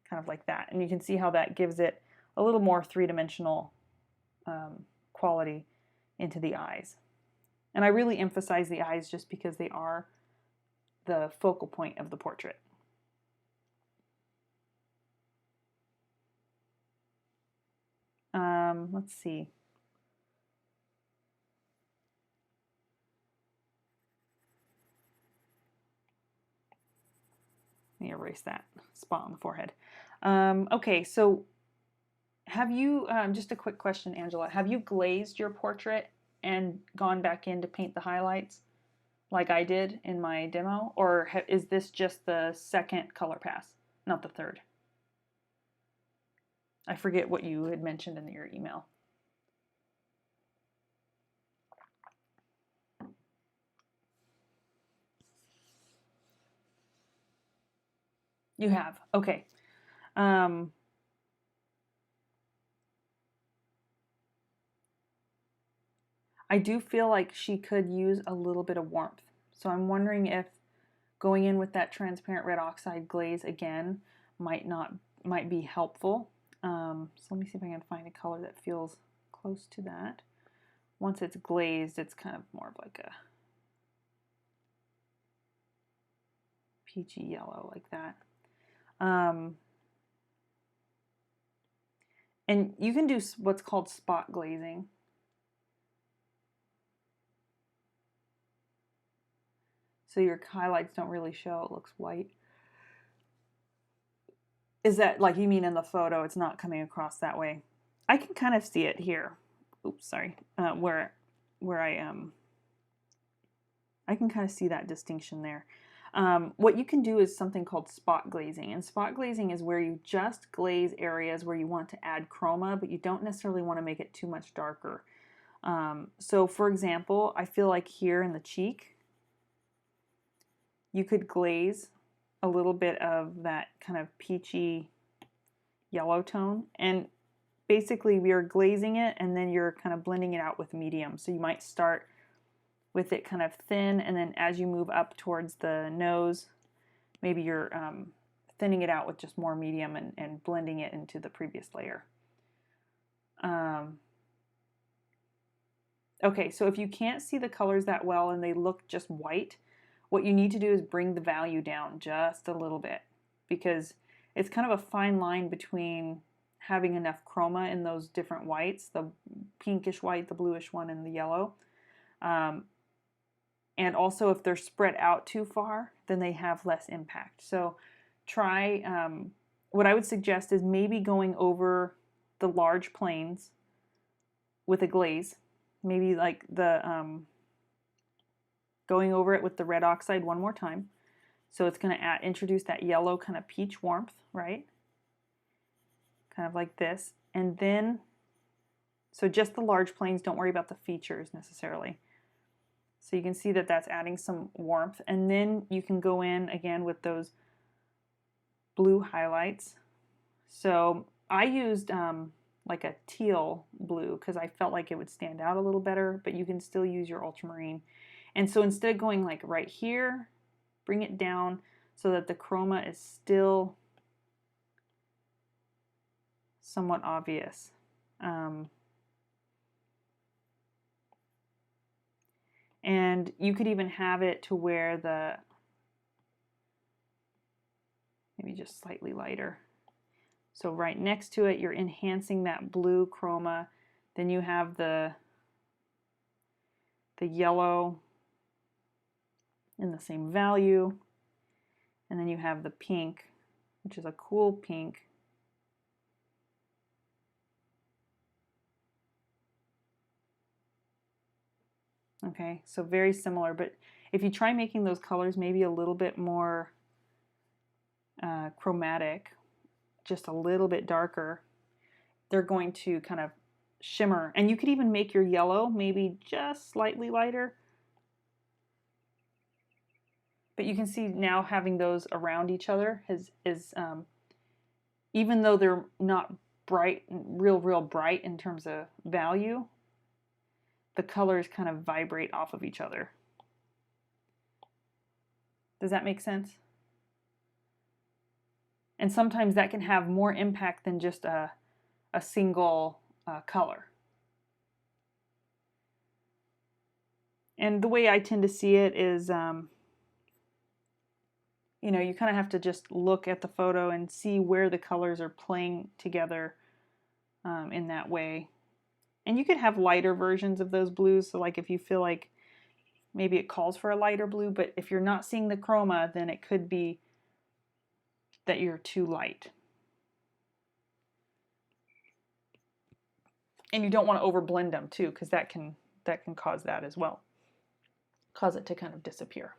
Kind of like that, and you can see how that gives it a little more three-dimensional quality into the eyes. And I really emphasize the eyes just because they are the focal point of the portrait. Let's see. Let me erase that spot on the forehead. Okay, so have you, just a quick question, Angela, have you glazed your portrait and gone back in to paint the highlights like I did in my demo? Or is this just the second color pass, not the third? I forget what you had mentioned in your email. You have, okay. I do feel like she could use a little bit of warmth. So I'm wondering if going in with that transparent red oxide glaze again might be helpful. So let me see if I can find a color that feels close to that. Once it's glazed, it's kind of more of like a peachy yellow like that. And you can do what's called spot glazing. So your highlights don't really show, it looks white. Is that, like, you mean in the photo, it's not coming across that way? I can kind of see it here. Oops, sorry. Where I can kind of see that distinction there. What you can do is something called spot glazing. And spot glazing is where you just glaze areas where you want to add chroma, but you don't necessarily want to make it too much darker. So for example, I feel like here in the cheek, you could glaze a little bit of that kind of peachy yellow tone. And basically you're glazing it and then you're kind of blending it out with medium. So you might start with it kind of thin, and then as you move up towards the nose, maybe you're thinning it out with just more medium and blending it into the previous layer. Okay, so if you can't see the colors that well and they look just white, what you need to do is bring the value down just a little bit, because it's kind of a fine line between having enough chroma in those different whites, the pinkish white, the bluish one, and the yellow. And also if they're spread out too far, then they have less impact. So try, what I would suggest is maybe going over the large planes with a glaze, maybe like the, going over it with the red oxide one more time. So it's going to introduce that yellow kind of peach warmth, right? Kind of like this. And then, so just the large planes, don't worry about the features necessarily. So you can see that that's adding some warmth. And then you can go in again with those blue highlights. So I used like a teal blue because I felt like it would stand out a little better, but you can still use your ultramarine. And so instead of going like right here, bring it down so that the chroma is still somewhat obvious. And you could even have it to where the, maybe just slightly lighter. So right next to it, you're enhancing that blue chroma. Then you have the yellow in the same value. And then you have the pink, which is a cool pink. Okay, so very similar, but if you try making those colors maybe a little bit more chromatic, just a little bit darker, they're going to kind of shimmer. And you could even make your yellow maybe just slightly lighter. But you can see now having those around each other is even though they're not bright, real bright in terms of value, the colors kind of vibrate off of each other. Does that make sense? And sometimes that can have more impact than just a single color. And the way I tend to see it is, you know, you kind of have to just look at the photo and see where the colors are playing together in that way. And you could have lighter versions of those blues. So like if you feel like maybe it calls for a lighter blue, but if you're not seeing the chroma, then it could be that you're too light. And you don't want to overblend them too, because that can cause that as well. Cause it to kind of disappear.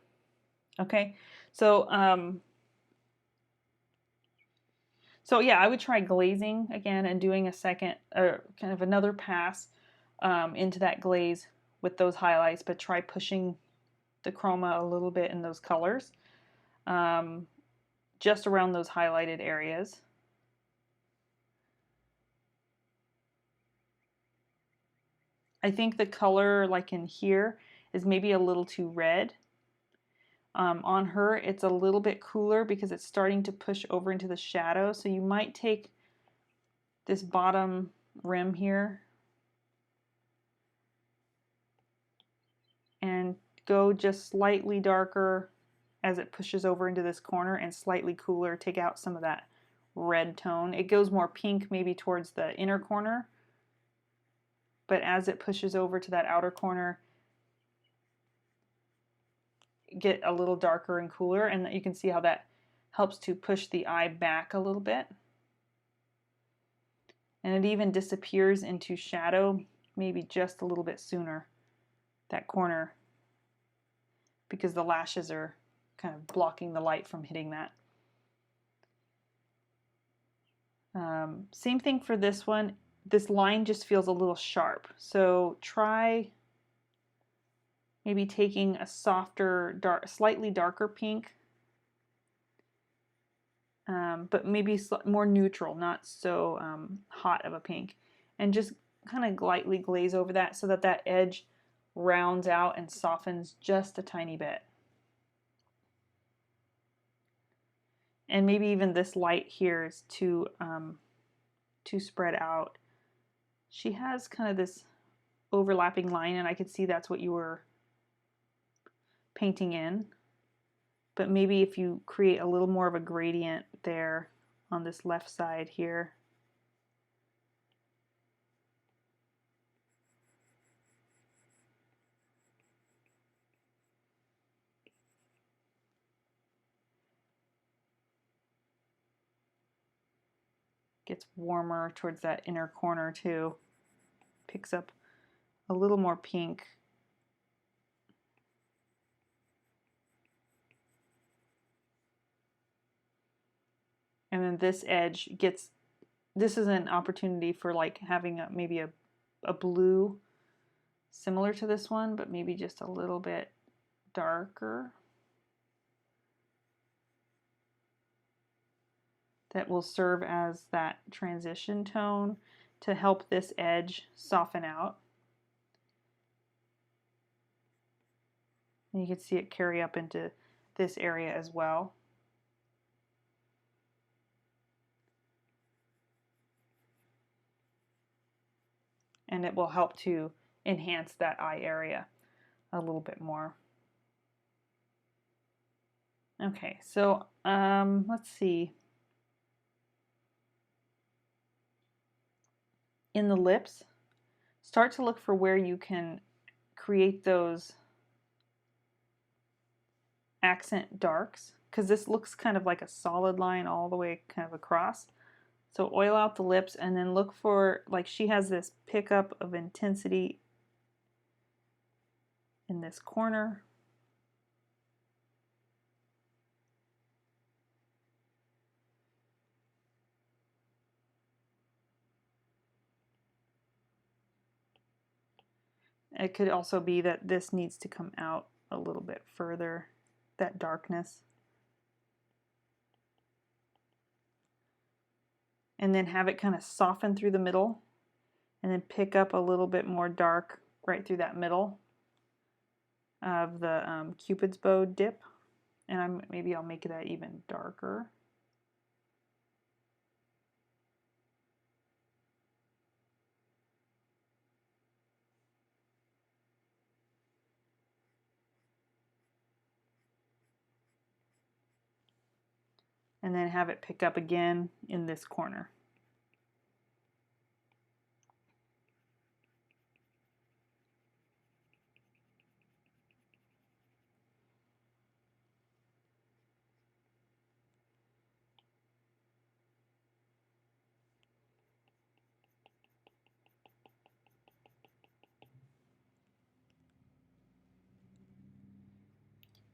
Okay, so so yeah, I would try glazing again and doing a second or kind of another pass into that glaze with those highlights, but try pushing the chroma a little bit in those colors, just around those highlighted areas. I think the color, like in here, is maybe a little too red. On her, it's a little bit cooler because it's starting to push over into the shadow. So you might take this bottom rim here and go just slightly darker as it pushes over into this corner and slightly cooler. Take out some of that red tone. It goes more pink maybe towards the inner corner, but as it pushes over to that outer corner, get a little darker and cooler, and you can see how that helps to push the eye back a little bit. And it even disappears into shadow maybe just a little bit sooner, that corner, because the lashes are kind of blocking the light from hitting that. Same thing for this one. This line just feels a little sharp, so try maybe taking a softer, slightly darker pink, but maybe more neutral, not so hot of a pink, and just kind of lightly glaze over that so that that edge rounds out and softens just a tiny bit. And maybe even this light here is too spread out. She has kind of this overlapping line, and I could see that's what you were painting in. But maybe if you create a little more of a gradient there on this left side here. Gets warmer towards that inner corner too. Picks up a little more pink. And then this edge gets, this is an opportunity for like having maybe a blue similar to this one, but maybe just a little bit darker. That will serve as that transition tone to help this edge soften out. And you can see it carry up into this area as well. And it will help to enhance that eye area a little bit more. Okay, so let's see. In the lips, start to look for where you can create those accent darks, because this looks kind of like a solid line all the way kind of across. So oil out the lips and then look for, like she has this pickup of intensity in this corner. It could also be that this needs to come out a little bit further, that darkness. And then have it kind of soften through the middle and then pick up a little bit more dark right through that middle of the Cupid's bow dip. And maybe I'll make that even darker. And then have it pick up again in this corner.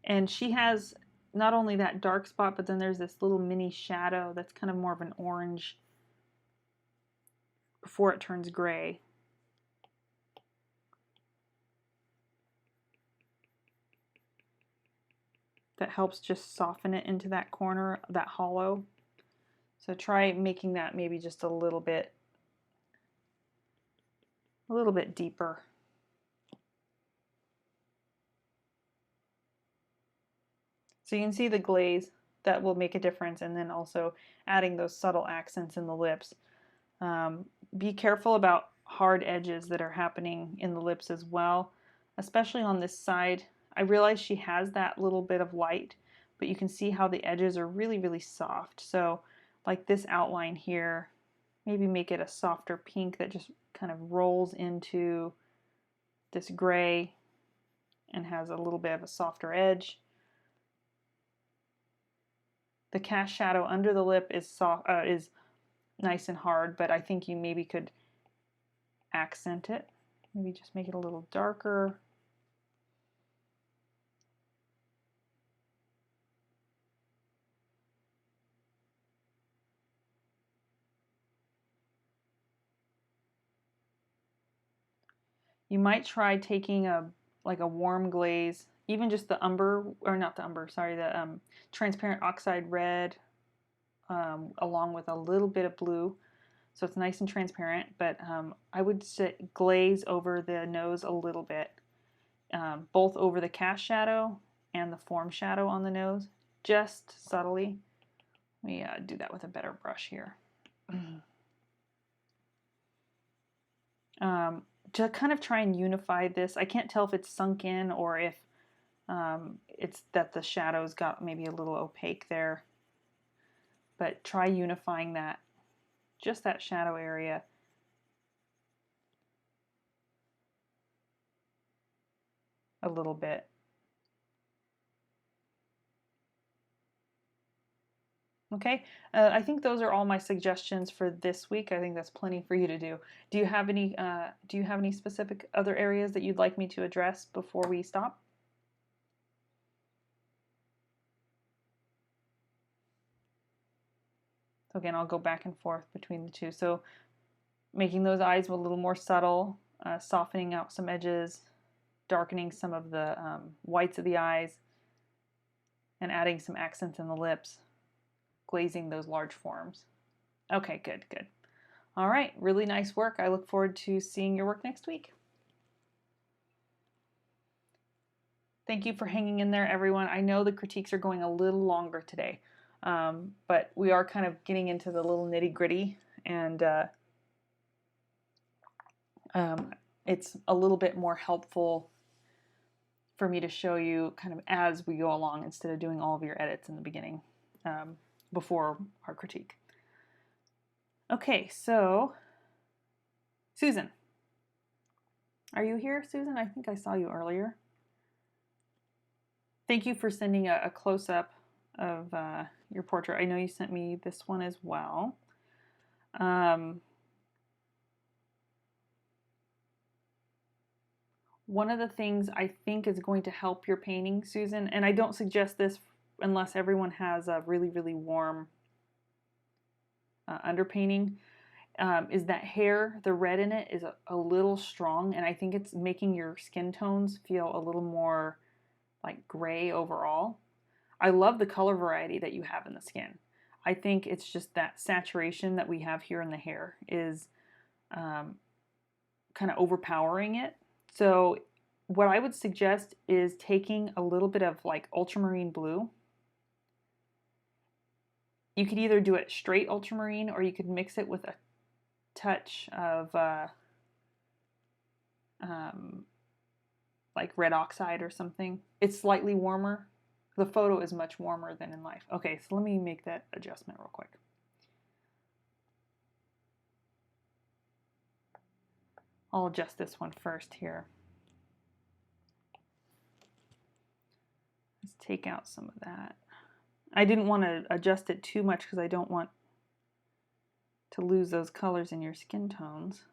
And she has not only that dark spot, but then there's this little mini shadow that's kind of more of an orange before it turns gray. That helps just soften it into that corner, that hollow. So try making that maybe just a little bit deeper. So you can see the glaze, that will make a difference, and then also adding those subtle accents in the lips. Be careful about hard edges that are happening in the lips as well, especially on this side. I realize she has that little bit of light, but you can see how the edges are really, really soft. So like this outline here, maybe make it a softer pink that just kind of rolls into this gray and has a little bit of a softer edge. The cast shadow under the lip is soft, is nice and hard, but I think you maybe could accent it. Maybe just make it a little darker. You might try taking like a warm glaze, even just the umber, or not the umber, sorry, the transparent oxide red, along with a little bit of blue. So it's nice and transparent, but I would glaze over the nose a little bit, both over the cast shadow and the form shadow on the nose, just subtly. Let me do that with a better brush here. To kind of try and unify this. I can't tell if it's sunk in or if it's that the shadows got maybe a little opaque there. But try unifying that, just that shadow area. A little bit. Okay, I think those are all my suggestions for this week. I think that's plenty for you to do. Do you have any specific other areas that you'd like me to address before we stop? So again, I'll go back and forth between the two. So making those eyes a little more subtle, softening out some edges, darkening some of the whites of the eyes, and adding some accents in the lips, glazing those large forms. Okay, good, good. All right, really nice work. I look forward to seeing your work next week. Thank you for hanging in there, everyone. I know the critiques are going a little longer today, but we are kind of getting into the little nitty-gritty, and it's a little bit more helpful for me to show you kind of as we go along instead of doing all of your edits in the beginning before our critique. Okay, so Susan. Are you here, Susan? I think I saw you earlier. Thank you for sending a close-up of your portrait. I know you sent me this one as well. One of the things I think is going to help your painting, Susan, and I don't suggest this unless everyone has a really, really warm underpainting, is that hair. The red in it is a little strong, and I think it's making your skin tones feel a little more like gray overall. I love the color variety that you have in the skin. I think it's just that saturation that we have here in the hair is kind of overpowering it. So what I would suggest is taking a little bit of like ultramarine blue. You could either do it straight ultramarine, or you could mix it with a touch of like red oxide or something. It's slightly warmer. The photo is much warmer than in life. Okay, so let me make that adjustment real quick. I'll adjust this one first here. Let's take out some of that. I didn't want to adjust it too much because I don't want to lose those colors in your skin tones.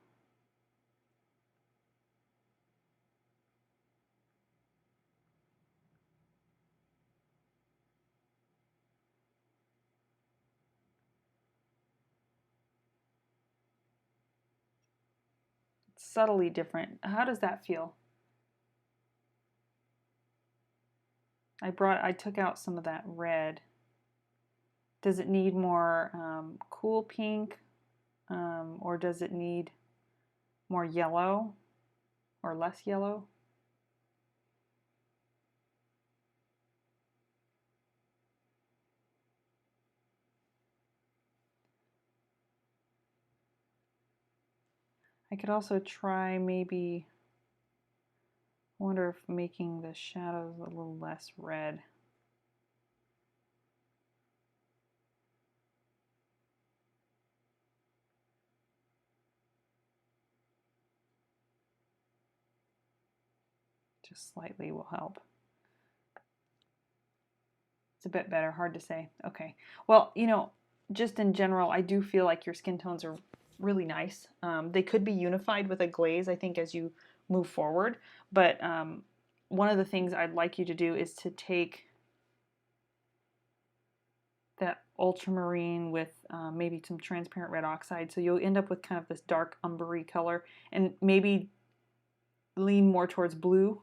It's subtly different. How does that feel? I took out some of that red. Does it need more cool pink, or does it need more yellow or less yellow? I could also try maybe, wonder if making the shadows a little less red. Just slightly will help. It's a bit better, hard to say. Okay. Well, you know, just in general, I do feel like your skin tones are really nice. They could be unified with a glaze, I think, as you move forward. But one of the things I'd like you to do is to take that ultramarine with maybe some transparent red oxide. So you'll end up with kind of this dark umbery color, and maybe lean more towards blue.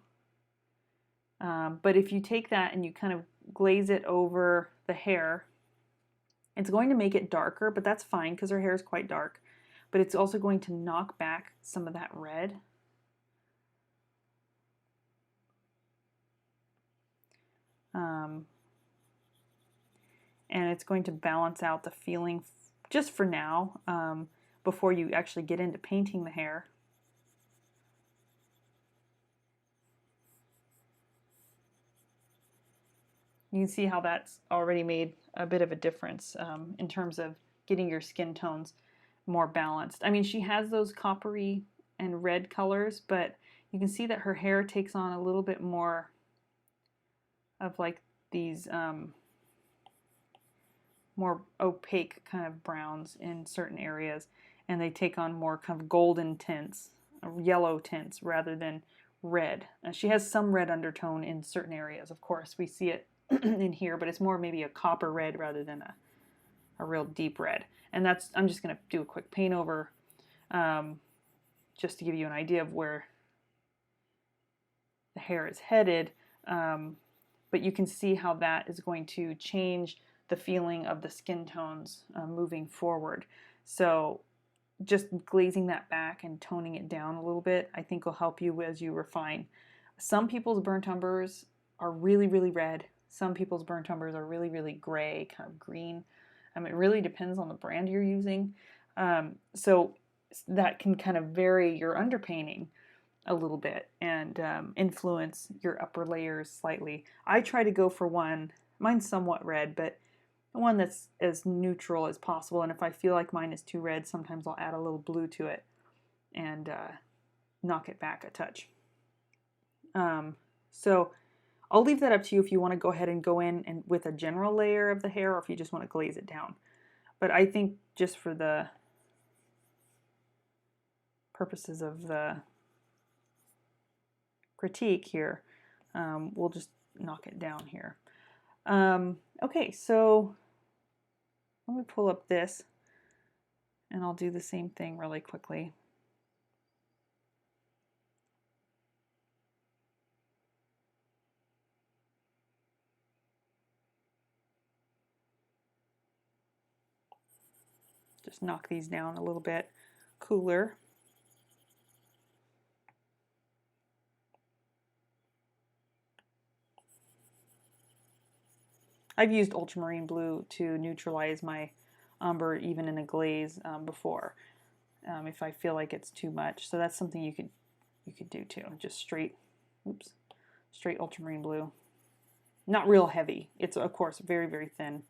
But if you take that and you kind of glaze it over the hair, it's going to make it darker, but that's fine because her hair is quite dark. But it's also going to knock back some of that red. And it's going to balance out the feeling just for now, before you actually get into painting the hair. You can see how that's already made a bit of a difference in terms of getting your skin tones more balanced. I mean, she has those coppery and red colors, but you can see that her hair takes on a little bit more of like these more opaque kind of browns in certain areas, and they take on more kind of golden tints, yellow tints rather than red. She has some red undertone in certain areas, of course. We see it in here, but it's more maybe a copper red rather than a real deep red. And that's, I'm just going to do a quick paint over just to give you an idea of where the hair is headed. But you can see how that is going to change the feeling of the skin tones moving forward. So just glazing that back and toning it down a little bit, I think will help you as you refine. Some people's burnt umbers are really, really red. Some people's burnt umbers are really, really gray, kind of green. It really depends on the brand you're using. So that can kind of vary your underpainting a little bit and influence your upper layers slightly. I try to go for one, mine's somewhat red, but one that's as neutral as possible. And if I feel like mine is too red, sometimes I'll add a little blue to it and knock it back a touch. So I'll leave that up to you if you want to go ahead and go in and with a general layer of the hair, or if you just want to glaze it down. But I think just for the purposes of the critique here, we'll just knock it down here. Okay, so let me pull up this and I'll do the same thing really quickly. Just knock these down a little bit cooler. I've used ultramarine blue to neutralize my umber even in a glaze before, if I feel like it's too much. So that's something you could do too. Just straight ultramarine blue. Not real heavy. It's of course very, very thin.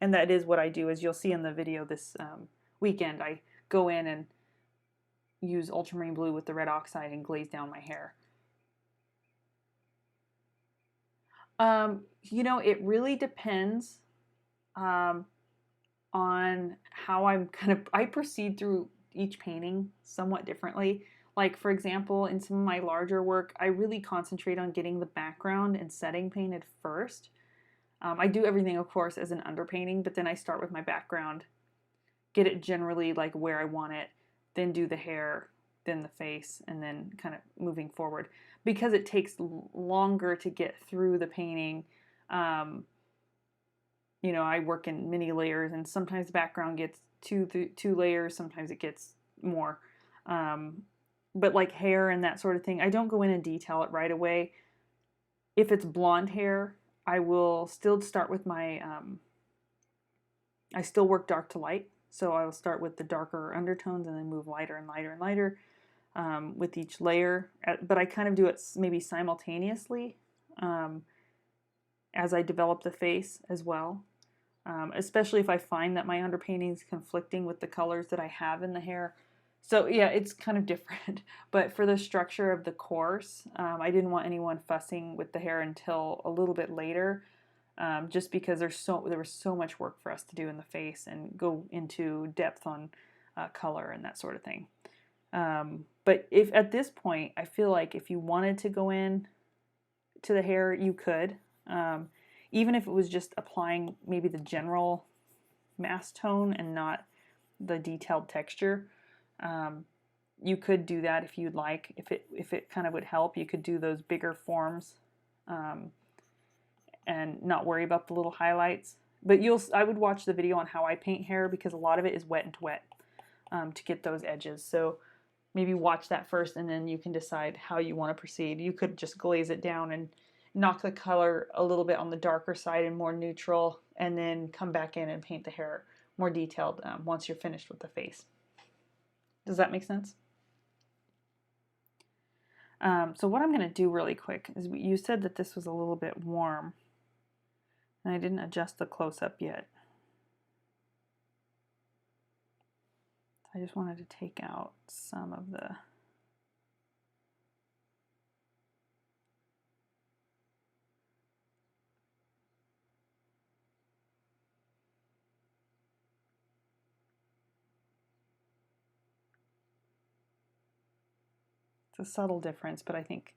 And that is what I do, as you'll see in the video this weekend. I go in and use ultramarine blue with the red oxide and glaze down my hair. You know, it really depends on how I proceed through each painting somewhat differently. Like, for example, in some of my larger work, I really concentrate on getting the background and setting painted first. I do everything, of course, as an underpainting, but then I start with my background, get it generally like where I want it, then do the hair, then the face, and then kind of moving forward. Because it takes longer to get through the painting, you know, I work in many layers, and sometimes the background gets two layers, sometimes it gets more. But like hair and that sort of thing, I don't go in and detail it right away. If it's blonde hair, I will still start with my, I still work dark to light. So I will start with the darker undertones and then move lighter and lighter and lighter with each layer. But I kind of do it maybe simultaneously as I develop the face as well. Especially if I find that my underpainting is conflicting with the colors that I have in the hair. So yeah, it's kind of different. But for the structure of the course, I didn't want anyone fussing with the hair until a little bit later, just because there was so much work for us to do in the face and go into depth on color and that sort of thing. But if at this point, I feel like if you wanted to go in to the hair, you could. Even if it was just applying maybe the general mass tone and not the detailed texture, you could do that if you'd like. If it kind of would help, you could do those bigger forms and not worry about the little highlights. But I would watch the video on how I paint hair, because a lot of it is wet and wet to get those edges. So maybe watch that first, and then you can decide how you want to proceed. You could just glaze it down and knock the color a little bit on the darker side and more neutral, and then come back in and paint the hair more detailed once you're finished with the face. Does that make sense? So what I'm going to do really quick is, you said that this was a little bit warm, and I didn't adjust the close-up yet. I just wanted to take out some of the a subtle difference, but I think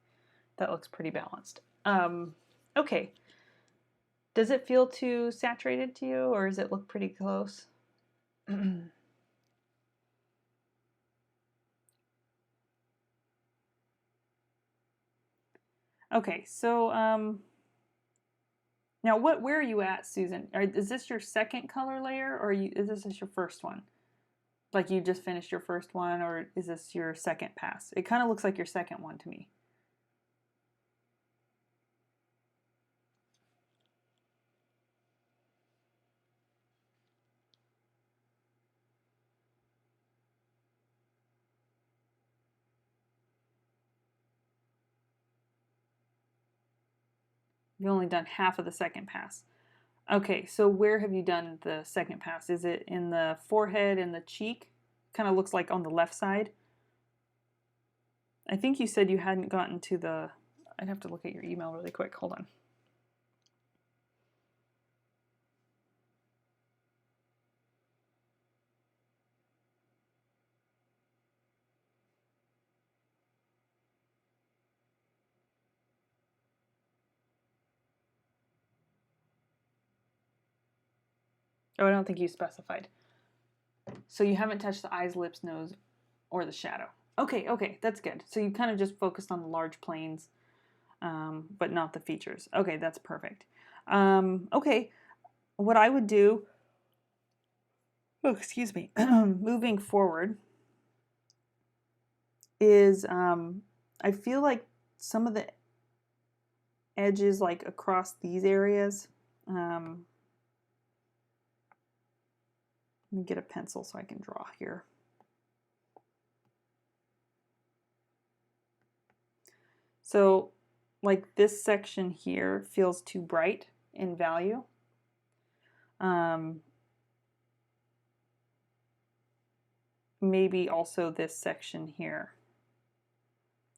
that looks pretty balanced. Okay. Does it feel too saturated to you, or does it look pretty close? Okay, so now where are you at, Susan? Is this your second color layer, or is this your first one? Like you just finished your first one, or is this your second pass? It kind of looks like your second one to me. You've only done half of the second pass. Okay, so where have you done the second pass? Is it in the forehead and the cheek? Kind of looks like on the left side. I think you said you hadn't gotten to the... I'd have to look at your email really quick. Hold on. Oh, I don't think you specified. So you haven't touched the eyes, lips, nose, or the shadow. Okay, that's good. So you kind of just focused on the large planes, but not the features. Okay, that's perfect. Okay, what I would do, oh, excuse me, moving forward is I feel like some of the edges, like across these areas, let me get a pencil so I can draw here. So like this section here feels too bright in value. Maybe also this section here.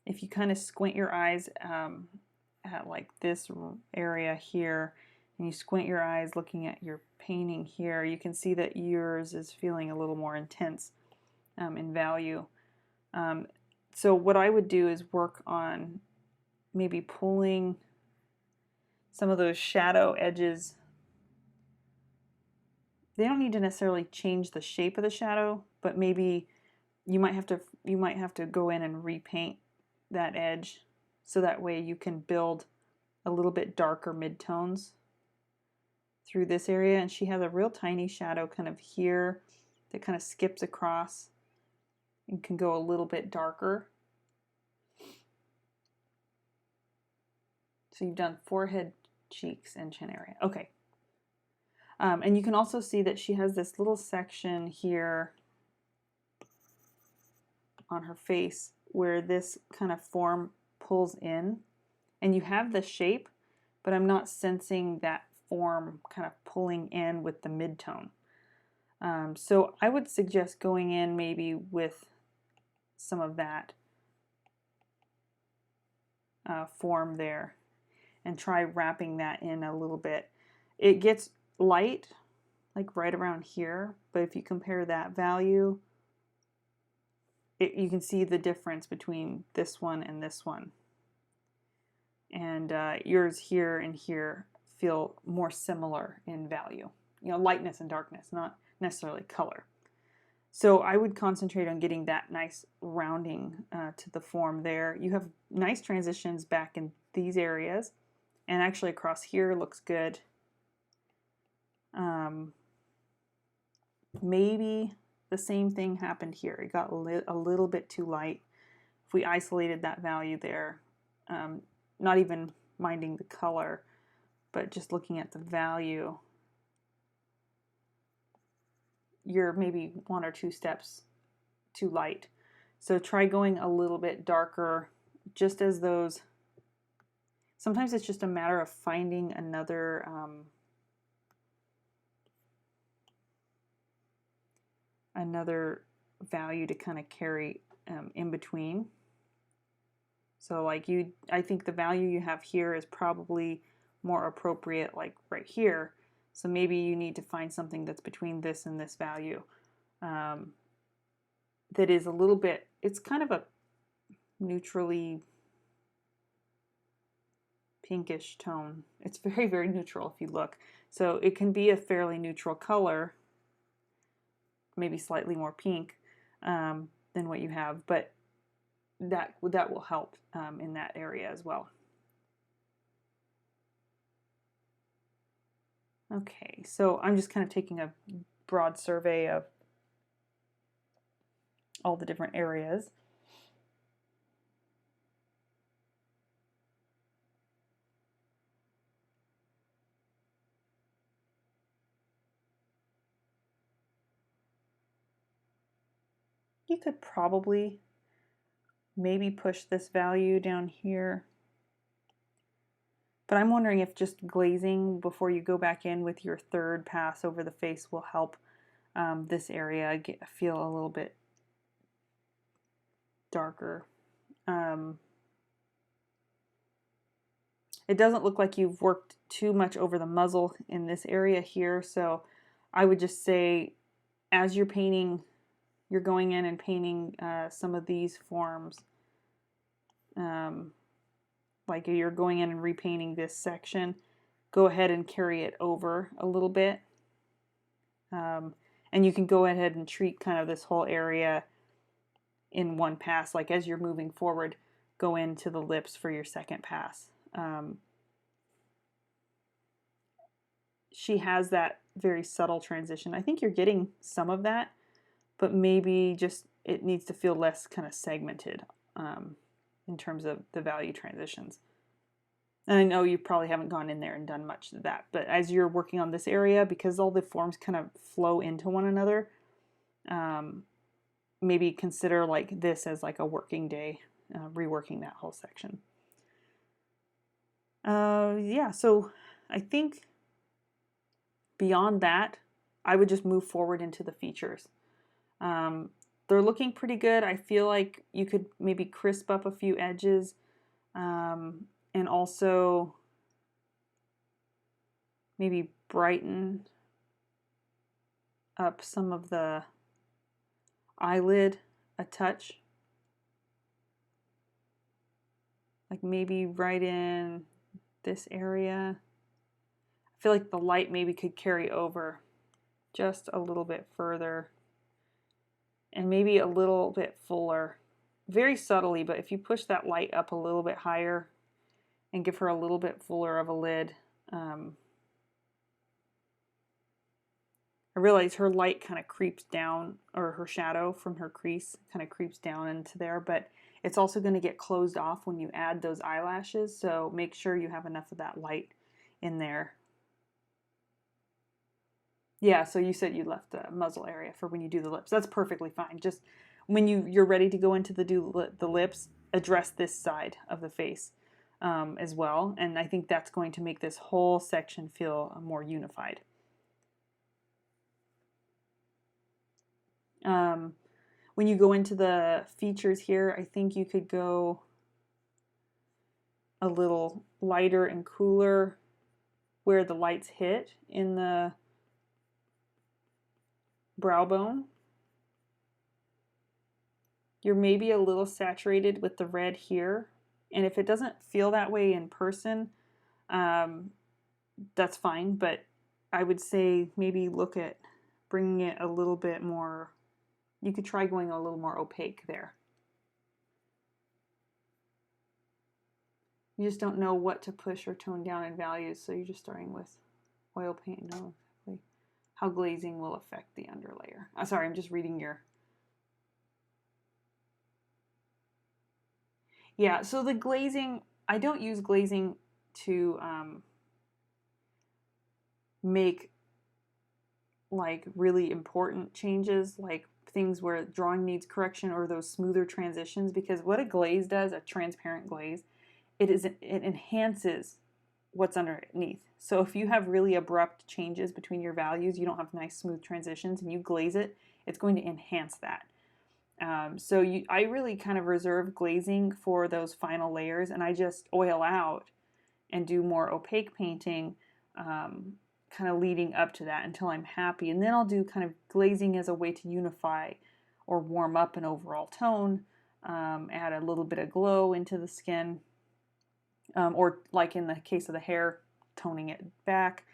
If you kind of squint your eyes at like this area here, and you squint your eyes looking at your painting here, you can see that yours is feeling a little more intense in value. So what I would do is work on maybe pulling some of those shadow edges. They don't need to necessarily change the shape of the shadow, but maybe you might have to go in and repaint that edge so that way you can build a little bit darker midtones through this area. And she has a real tiny shadow kind of here that kind of skips across and can go a little bit darker. So you've done forehead, cheeks, and chin area. Okay. And you can also see that she has this little section here on her face where this kind of form pulls in, and you have the shape, but I'm not sensing that form kind of pulling in with the midtone. So I would suggest going in maybe with some of that form there and try wrapping that in a little bit. It gets light like right around here, but if you compare that value, you can see the difference between this one and this one. And yours here and here feel more similar in value. You know, lightness and darkness, not necessarily color. So I would concentrate on getting that nice rounding to the form there. You have nice transitions back in these areas, and actually across here looks good. Maybe the same thing happened here. It got a little bit too light. If we isolated that value there, not even minding the color, but just looking at the value, you're maybe 1 or 2 steps too light. So try going a little bit darker, just as those. Sometimes it's just a matter of finding another value to kind of carry in between. So like I think the value you have here is probably more appropriate like right here. So maybe you need to find something that's between this and this value that is a little bit, it's kind of a neutrally pinkish tone. It's very, very neutral if you look. So it can be a fairly neutral color, maybe slightly more pink than what you have, but that will help in that area as well. Okay, so I'm just kind of taking a broad survey of all the different areas. You could probably maybe push this value down here. But I'm wondering if just glazing before you go back in with your third pass over the face will help this area feel a little bit darker. It doesn't look like you've worked too much over the muzzle in this area here, so I would just say as you're painting, you're going in and painting some of these forms. Like you're going in and repainting this section, go ahead and carry it over a little bit. And you can go ahead and treat kind of this whole area in one pass. Like as you're moving forward, go into the lips for your second pass. She has that very subtle transition. I think you're getting some of that, but maybe just it needs to feel less kind of segmented in terms of the value transitions. And I know you probably haven't gone in there and done much of that, but as you're working on this area, because all the forms kind of flow into one another, maybe consider like this as like a working day, reworking that whole section. Yeah, so I think beyond that, I would just move forward into the features. They're looking pretty good. I feel like you could maybe crisp up a few edges, and also maybe brighten up some of the eyelid a touch. Like maybe right in this area. I feel like the light maybe could carry over just a little bit further and maybe a little bit fuller. Very subtly, but if you push that light up a little bit higher and give her a little bit fuller of a lid, I realize her light kind of creeps down, or her shadow from her crease kind of creeps down into there, but it's also going to get closed off when you add those eyelashes, so make sure you have enough of that light in there. Yeah, so you said you left the muzzle area for when you do the lips. That's perfectly fine. Just when you're ready to go into the lips, address this side of the face as well, and I think that's going to make this whole section feel more unified. When you go into the features here, I think you could go a little lighter and cooler where the lights hit in the brow bone. You're maybe a little saturated with the red here, and if it doesn't feel that way in person, that's fine, but I would say maybe look at bringing it a little bit more. You could try going a little more opaque there. You just don't know what to push or tone down in values, so you're just starting with oil paint and know exactly how glazing will affect the underlayer. Sorry, I'm just reading your... Yeah, so the glazing, I don't use glazing to make like really important changes, like things where drawing needs correction or those smoother transitions, because what a glaze does, a transparent glaze, it enhances what's underneath. So if you have really abrupt changes between your values, you don't have nice smooth transitions, and you glaze it, it's going to enhance that. I really kind of reserve glazing for those final layers, and I just oil out and do more opaque painting kind of leading up to that until I'm happy. And then I'll do kind of glazing as a way to unify or warm up an overall tone, add a little bit of glow into the skin, or like in the case of the hair, toning it back.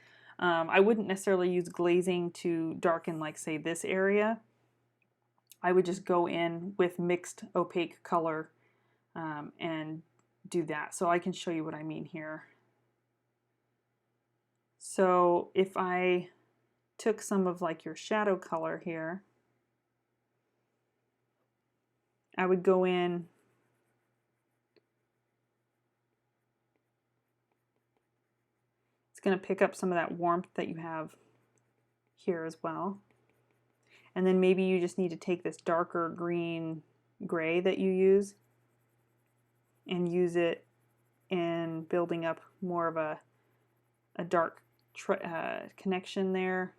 I wouldn't necessarily use glazing to darken, like, say, this area. I would just go in with mixed opaque color and do that. So I can show you what I mean here. So if I took some of like your shadow color here, I would go in it's going to pick up some of that warmth that you have here as well. And then maybe you just need to take this darker green gray that you use and use it in building up more of a dark connection there,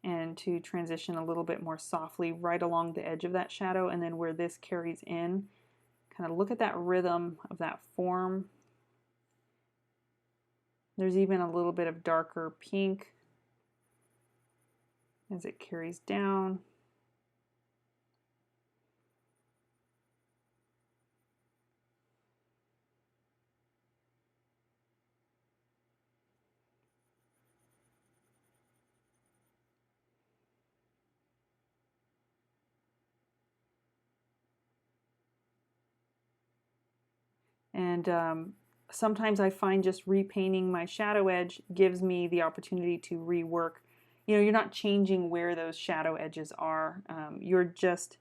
and to transition a little bit more softly right along the edge of that shadow, and then where this carries in, kind of look at that rhythm of that form. There's even a little bit of darker pink as it carries down. And sometimes I find just repainting my shadow edge gives me the opportunity to rework. You know, you're not changing where those shadow edges are. You're just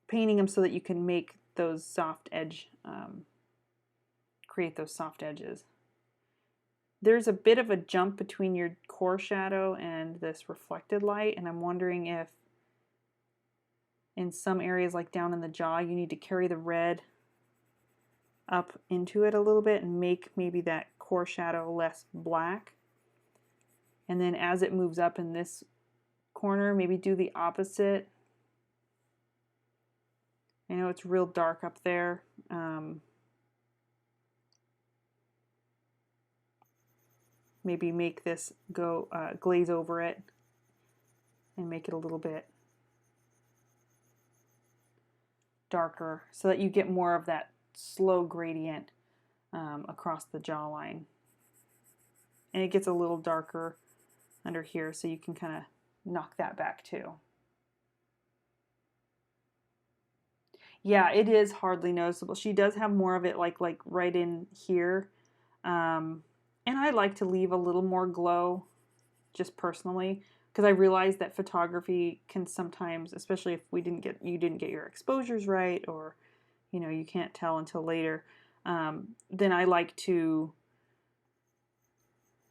painting them so that you can make those soft edge, create those soft edges. There's a bit of a jump between your core shadow and this reflected light, and I'm wondering if in some areas like down in the jaw you need to carry the red up into it a little bit and make maybe that core shadow less black. And then as it moves up in this corner, maybe do the opposite. I know it's real dark up there. Maybe make this go glaze over it and make it a little bit darker so that you get more of that slow gradient across the jawline. And it gets a little darker under here, so you can kind of knock that back too. Yeah, it is hardly noticeable. She does have more of it like right in here. And I like to leave a little more glow, just personally, because I realize that photography can sometimes, especially if you didn't get your exposures right, or you know you can't tell until later, then I like to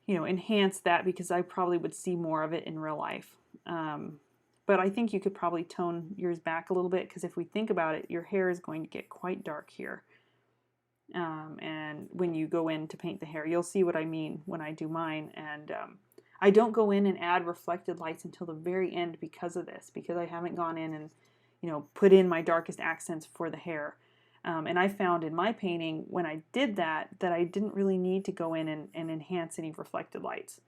enhance that because I probably would see more of it in real life. But I think you could probably tone yours back a little bit, because if we think about it, your hair is going to get quite dark here. And when you go in to paint the hair, you'll see what I mean when I do mine. And I don't go in and add reflected lights until the very end because of this, because I haven't gone in and put in my darkest accents for the hair. And I found in my painting when I did that I didn't really need to go in and enhance any reflected lights.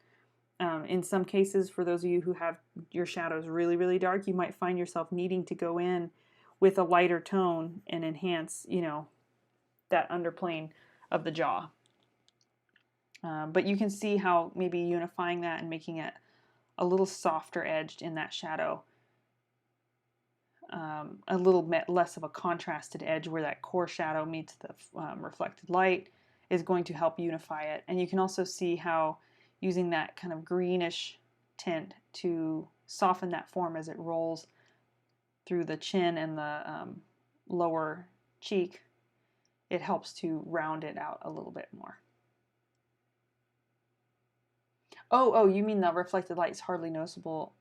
In some cases, for those of you who have your shadows really, really dark, you might find yourself needing to go in with a lighter tone and enhance, that underplane of the jaw. But you can see how maybe unifying that and making it a little softer edged in that shadow, a little less of a contrasted edge where that core shadow meets the reflected light, is going to help unify it. And you can also see how using that kind of greenish tint to soften that form as it rolls through the chin and the lower cheek, it helps to round it out a little bit more. Oh, you mean the reflected light is hardly noticeable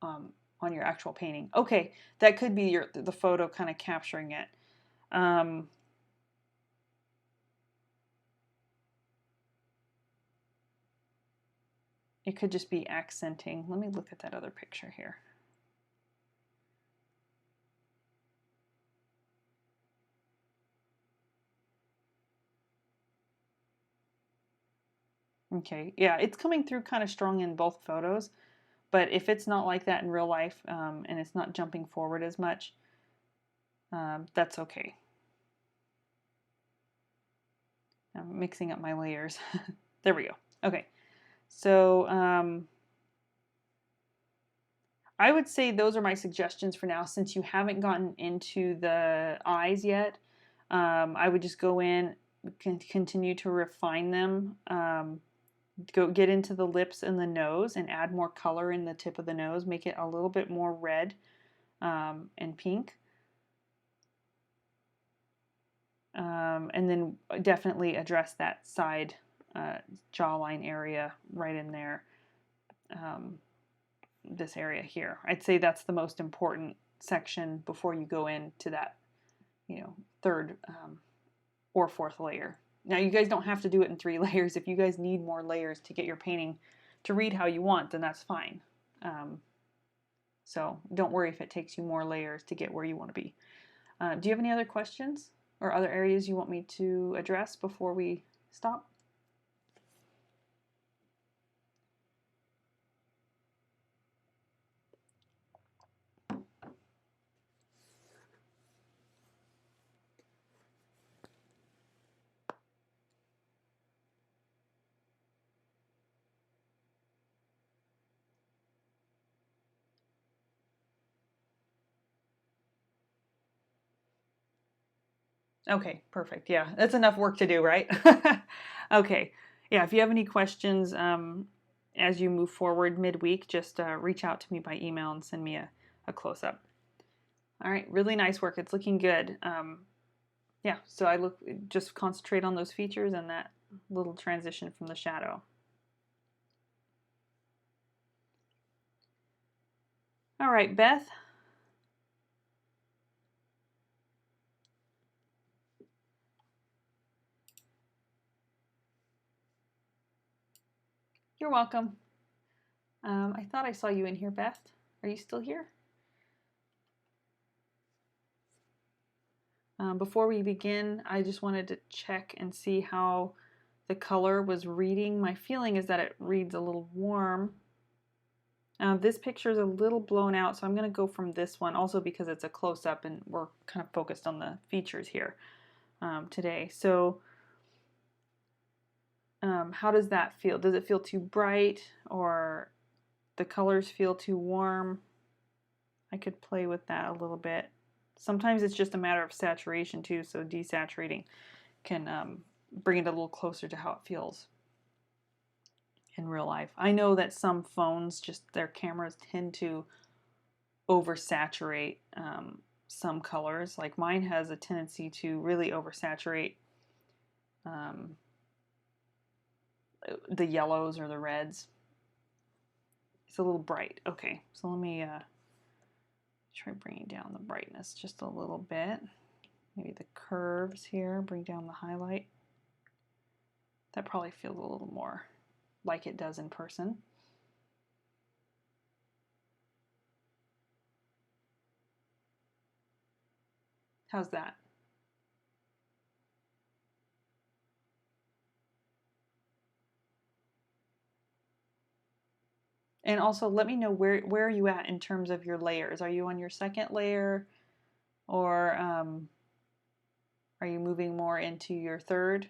on your actual painting. Okay, that could be the photo kind of capturing it. It could just be accenting. Let me look at that other picture here. Okay, yeah, it's coming through kind of strong in both photos, but if it's not like that in real life, and it's not jumping forward as much, that's okay. I'm mixing up my layers. There we go. Okay, so I would say those are my suggestions for now, since you haven't gotten into the eyes yet. I would just go in continue to refine them. Go get into the lips and the nose and add more color in the tip of the nose. Make it a little bit more red and pink. And then definitely address that side jawline area right in there. This area here. I'd say that's the most important section before you go into that, third or fourth layer. Now you guys don't have to do it in 3 layers. If you guys need more layers to get your painting to read how you want, then that's fine. So don't worry if it takes you more layers to get where you want to be. Do you have any other questions or other areas you want me to address before we stop? Okay, perfect. Yeah, that's enough work to do, right? Okay. Yeah, if you have any questions as you move forward midweek, just reach out to me by email and send me a close-up. All right, really nice work. It's looking good. Yeah, so just concentrate on those features and that little transition from the shadow. All right, Beth. You're welcome. I thought I saw you in here, Beth. Are you still here? Before we begin, I just wanted to check and see how the color was reading. My feeling is that it reads a little warm. This picture is a little blown out, so I'm going to go from this one, also because it's a close-up and we're kind of focused on the features here today. So how does that feel? Does it feel too bright or the colors feel too warm? I could play with that a little bit. Sometimes it's just a matter of saturation too, so desaturating can bring it a little closer to how it feels in real life. I know that some phones, their cameras tend to oversaturate some colors. Like mine has a tendency to really oversaturate the yellows or the reds. It's a little bright. Okay, so let me try bringing down the brightness just a little bit. Maybe the curves here, bring down the highlight. That probably feels a little more like it does in person. How's that? And also let me know where are you at in terms of your layers. Are you on your second layer, or are you moving more into your third?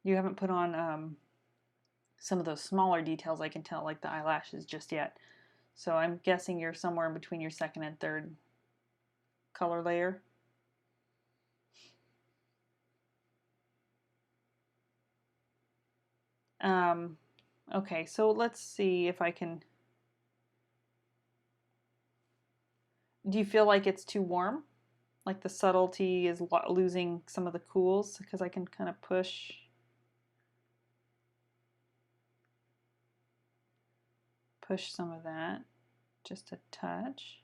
You haven't put on some of those smaller details, I can tell, like the eyelashes, just yet. So I'm guessing you're somewhere in between your second and third color layer. Okay, so let's see if I can... Do you feel like it's too warm? Like the subtlety is losing some of the cools? Because I can kind of push some of that, just a touch.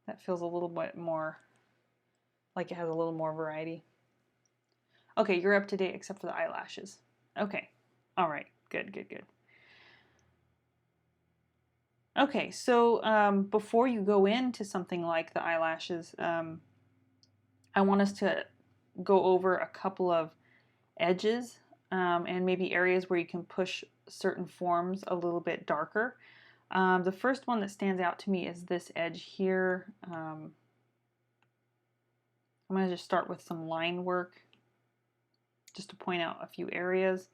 That feels a little bit more like it has a little more variety. Okay, you're up to date except for the eyelashes. Okay, all right, good, good, good. Okay, so before you go into something like the eyelashes, I want us to go over a couple of edges and maybe areas where you can push certain forms a little bit darker. The first one that stands out to me is this edge here. I'm going to just start with some line work just to point out a few areas.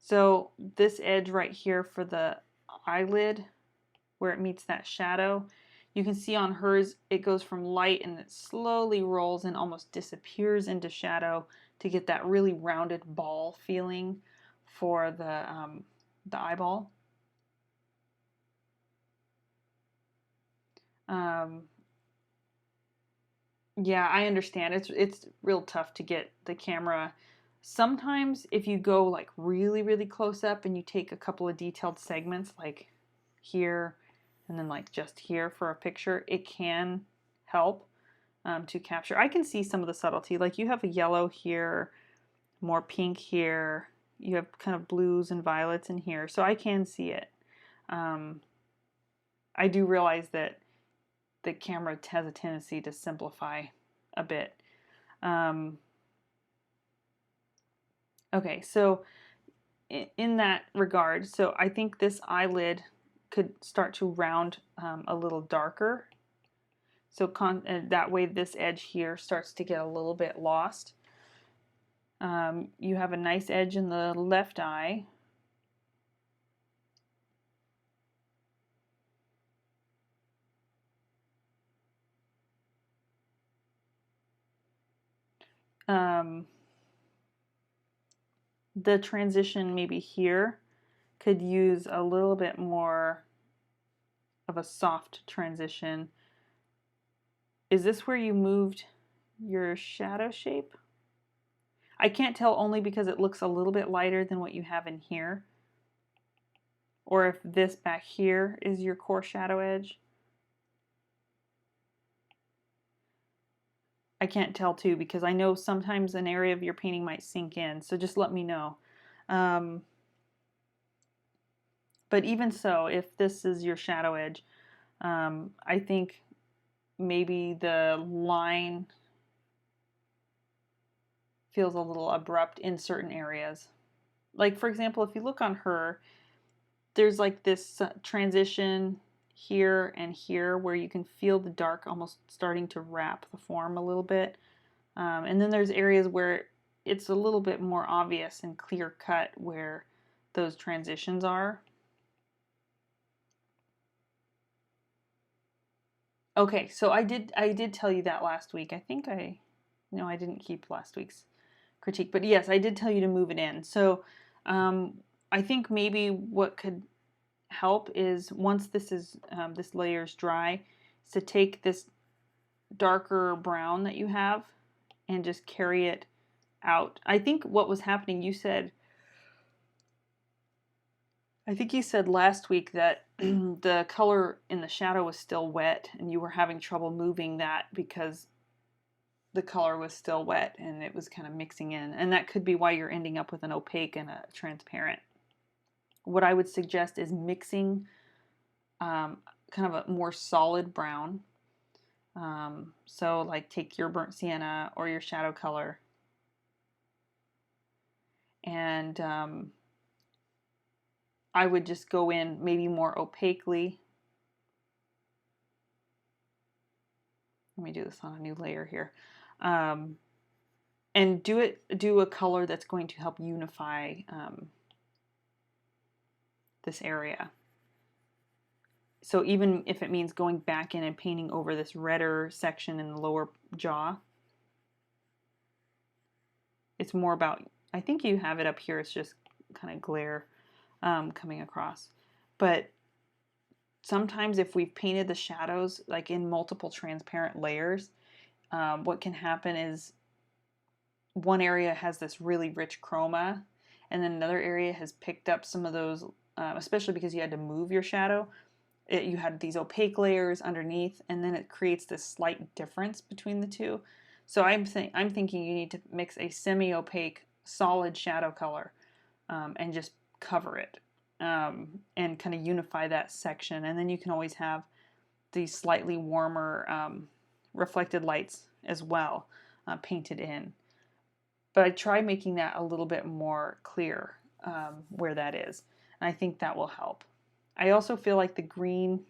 So this edge right here for the eyelid where it meets that shadow. You can see on hers, it goes from light and it slowly rolls and almost disappears into shadow to get that really rounded ball feeling for the eyeball. Yeah, I understand. It's real tough to get the camera. Sometimes if you go like really, really close up and you take a couple of detailed segments like here and then like just here for a picture, it can help to capture. I can see some of the subtlety. Like you have a yellow here, more pink here. You have kind of blues and violets in here. So I can see it. I do realize that the camera has a tendency to simplify a bit. Okay, so in that regard, so I think this eyelid could start to round a little darker. So that way this edge here starts to get a little bit lost. You have a nice edge in the left eye. The transition maybe here could use a little bit more of a soft transition. Is this where you moved your shadow shape? I can't tell only because it looks a little bit lighter than what you have in here. Or if this back here is your core shadow edge. I can't tell too because I know sometimes an area of your painting might sink in, so just let me know. But even so, if this is your shadow edge, I think maybe the line feels a little abrupt in certain areas. Like for example, if you look on her, there's like this transition here and here where you can feel the dark almost starting to wrap the form a little bit. And then there's areas where it's a little bit more obvious and clear cut where those transitions are. Okay, so I did tell you that last week. I think I didn't keep last week's critique, but yes, I did tell you to move it in. So I think maybe what could help is once this layer is dry, is to take this darker brown that you have and just carry it out. I think what was happening, I think you said last week that the color in the shadow was still wet and you were having trouble moving that because the color was still wet and it was kind of mixing in. And that could be why you're ending up with an opaque and a transparent. What I would suggest is mixing kind of a more solid brown. So like take your burnt sienna or your shadow color and I would just go in maybe more opaquely. Let me do this on a new layer here. And do a color that's going to help unify this area. So even if it means going back in and painting over this redder section in the lower jaw, it's more about, I think you have it up here, it's just kind of glare coming across. But sometimes if we've painted the shadows like in multiple transparent layers, what can happen is one area has this really rich chroma and then another area has picked up some of those, especially because you had to move your shadow. You had these opaque layers underneath and then it creates this slight difference between the two. So I'm thinking you need to mix a semi-opaque solid shadow color and just cover it and kind of unify that section. And then you can always have these slightly warmer reflected lights as well painted in. But I try making that a little bit more clear where that is. And I think that will help. I also feel like the green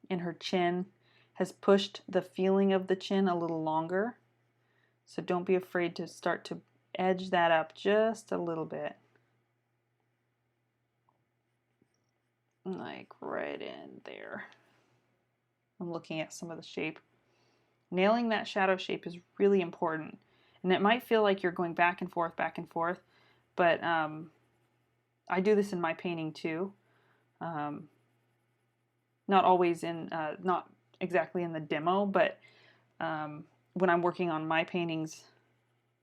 in her chin has pushed the feeling of the chin a little longer. So don't be afraid to start to edge that up just a little bit. like right in there. I'm looking at some of the shape. Nailing that shadow shape is really important. And it might feel like you're going back and forth, but I do this in my painting too. Not always in, not exactly in the demo, but when I'm working on my paintings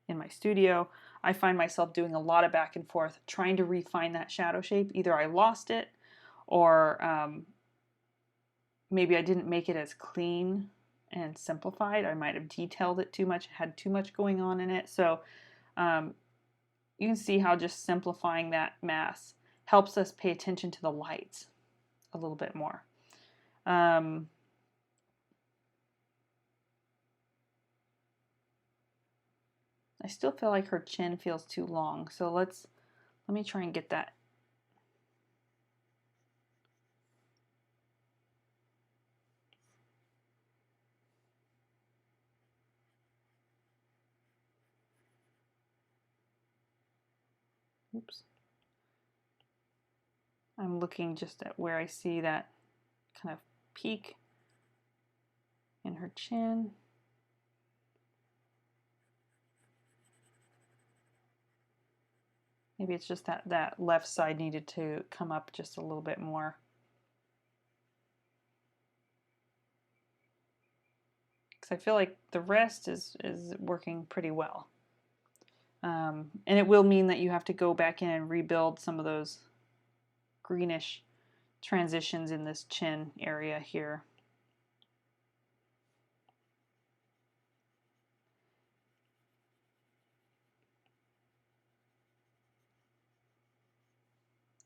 in my studio, I find myself doing a lot of back and forth, trying to refine that shadow shape. Either I lost it, or maybe I didn't make it as clean and simplified. I might have detailed it too much, had too much going on in it. So you can see how just simplifying that mass helps us pay attention to the lights a little bit more. I still feel like her chin feels too long, so let me try and get that. Oops. I'm looking just at where I see that kind of peak in her chin. Maybe it's just that left side needed to come up just a little bit more. Because I feel like the rest is working pretty well. And it will mean that you have to go back in and rebuild some of those greenish transitions in this chin area here.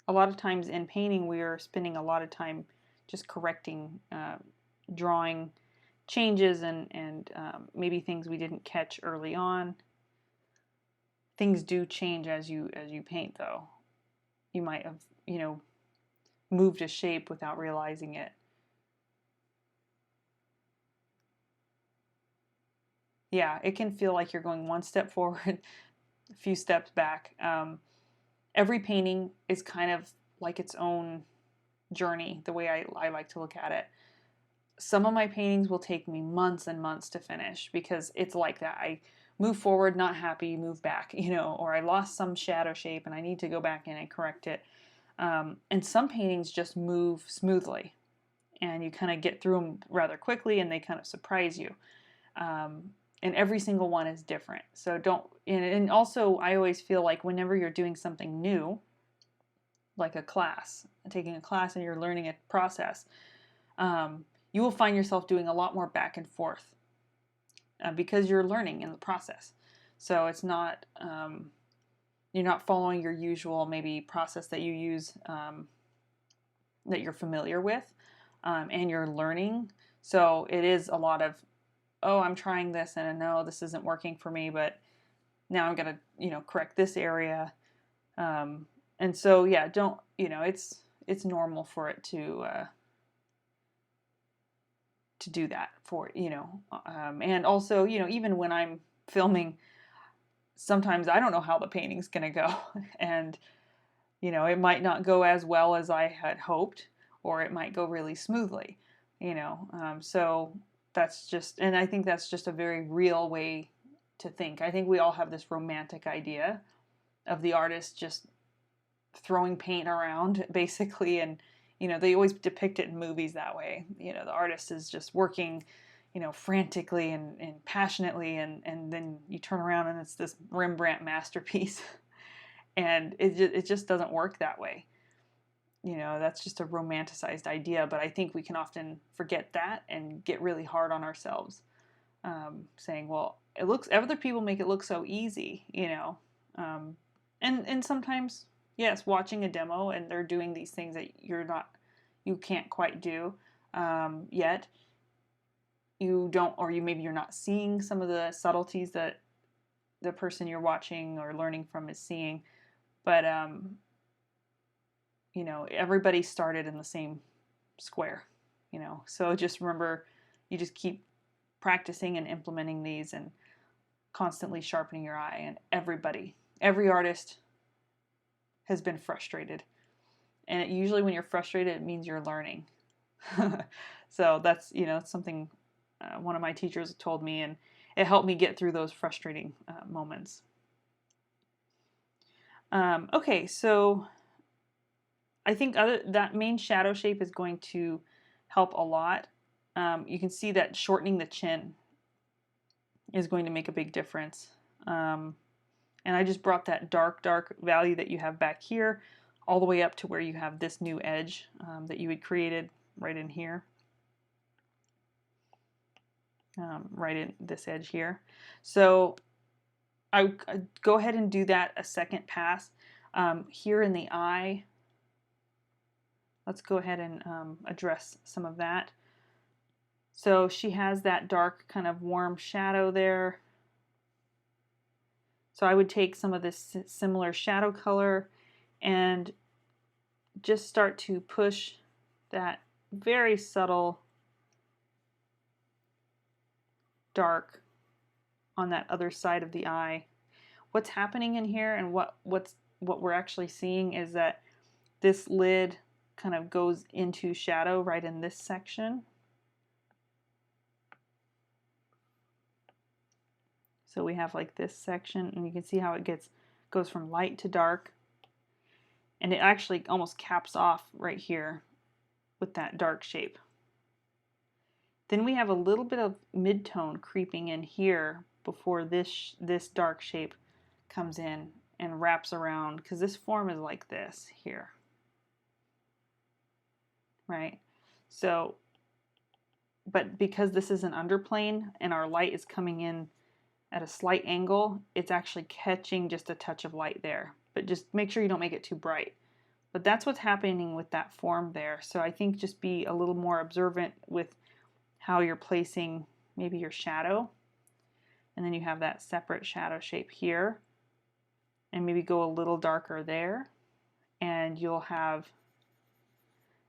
A lot of times in painting, we are spending a lot of time just correcting, drawing changes and maybe things we didn't catch early on. Things do change as you paint, though. You might have, moved a shape without realizing it. Yeah, it can feel like you're going one step forward, a few steps back. Every painting is kind of like its own journey, the way I like to look at it. Some of my paintings will take me months and months to finish because it's like that. I move forward, not happy, move back, or I lost some shadow shape and I need to go back in and correct it. And some paintings just move smoothly and you kind of get through them rather quickly and they kind of surprise you. And every single one is different. So and also I always feel like whenever you're doing something new, like a class, taking a class and you're learning a process, you will find yourself doing a lot more back and forth because you're learning in the process. So it's not, you're not following your usual maybe process that you use that you're familiar with, and you're learning. So it is a lot of, oh, I'm trying this and no, this isn't working for me, but now I'm going to, correct this area. And so, yeah, it's normal for it to do that for, and also, even when I'm filming, sometimes I don't know how the painting's going to go. And, it might not go as well as I had hoped, or it might go really smoothly, so that's just, and I think that's just a very real way to think. I think we all have this romantic idea of the artist just throwing paint around basically, and they always depict it in movies that way. The artist is just working frantically and passionately, and then you turn around and it's this Rembrandt masterpiece. And it just doesn't work that way. That's just a romanticized idea, but I think we can often forget that and get really hard on ourselves, saying, well, other people make it look so easy, and sometimes, yes, watching a demo and they're doing these things that you can't quite do yet. You don't, or maybe you're not seeing some of the subtleties that the person you're watching or learning from is seeing. But everybody started in the same square, so just remember, you just keep practicing and implementing these and constantly sharpening your eye. And every artist has been frustrated And usually when you're frustrated, it means you're learning. So that's, something one of my teachers told me, and it helped me get through those frustrating moments. Okay, so I think that main shadow shape is going to help a lot. You can see that shortening the chin is going to make a big difference. And I just brought that dark value that you have back here all the way up to where you have this new edge that you had created right in here. Right in this edge here. So I go ahead and do that a second pass. Here in the eye, let's go ahead and address some of that. So she has that dark kind of warm shadow there. So I would take some of this similar shadow color and just start to push that very subtle dark on that other side of the eye. What's happening in here and what we're actually seeing is that this lid kind of goes into shadow right in this section. So we have like this section, and you can see how it goes from light to dark, and it actually almost caps off right here with that dark shape. Then we have a little bit of mid-tone creeping in here before this dark shape comes in and wraps around, because this form is like this here, right? So, but because this is an underplane and our light is coming in at a slight angle, it's actually catching just a touch of light there. But just make sure you don't make it too bright. But that's what's happening with that form there. So I think just be a little more observant with how you're placing maybe your shadow. And then you have that separate shadow shape here. And maybe go a little darker there. And you'll have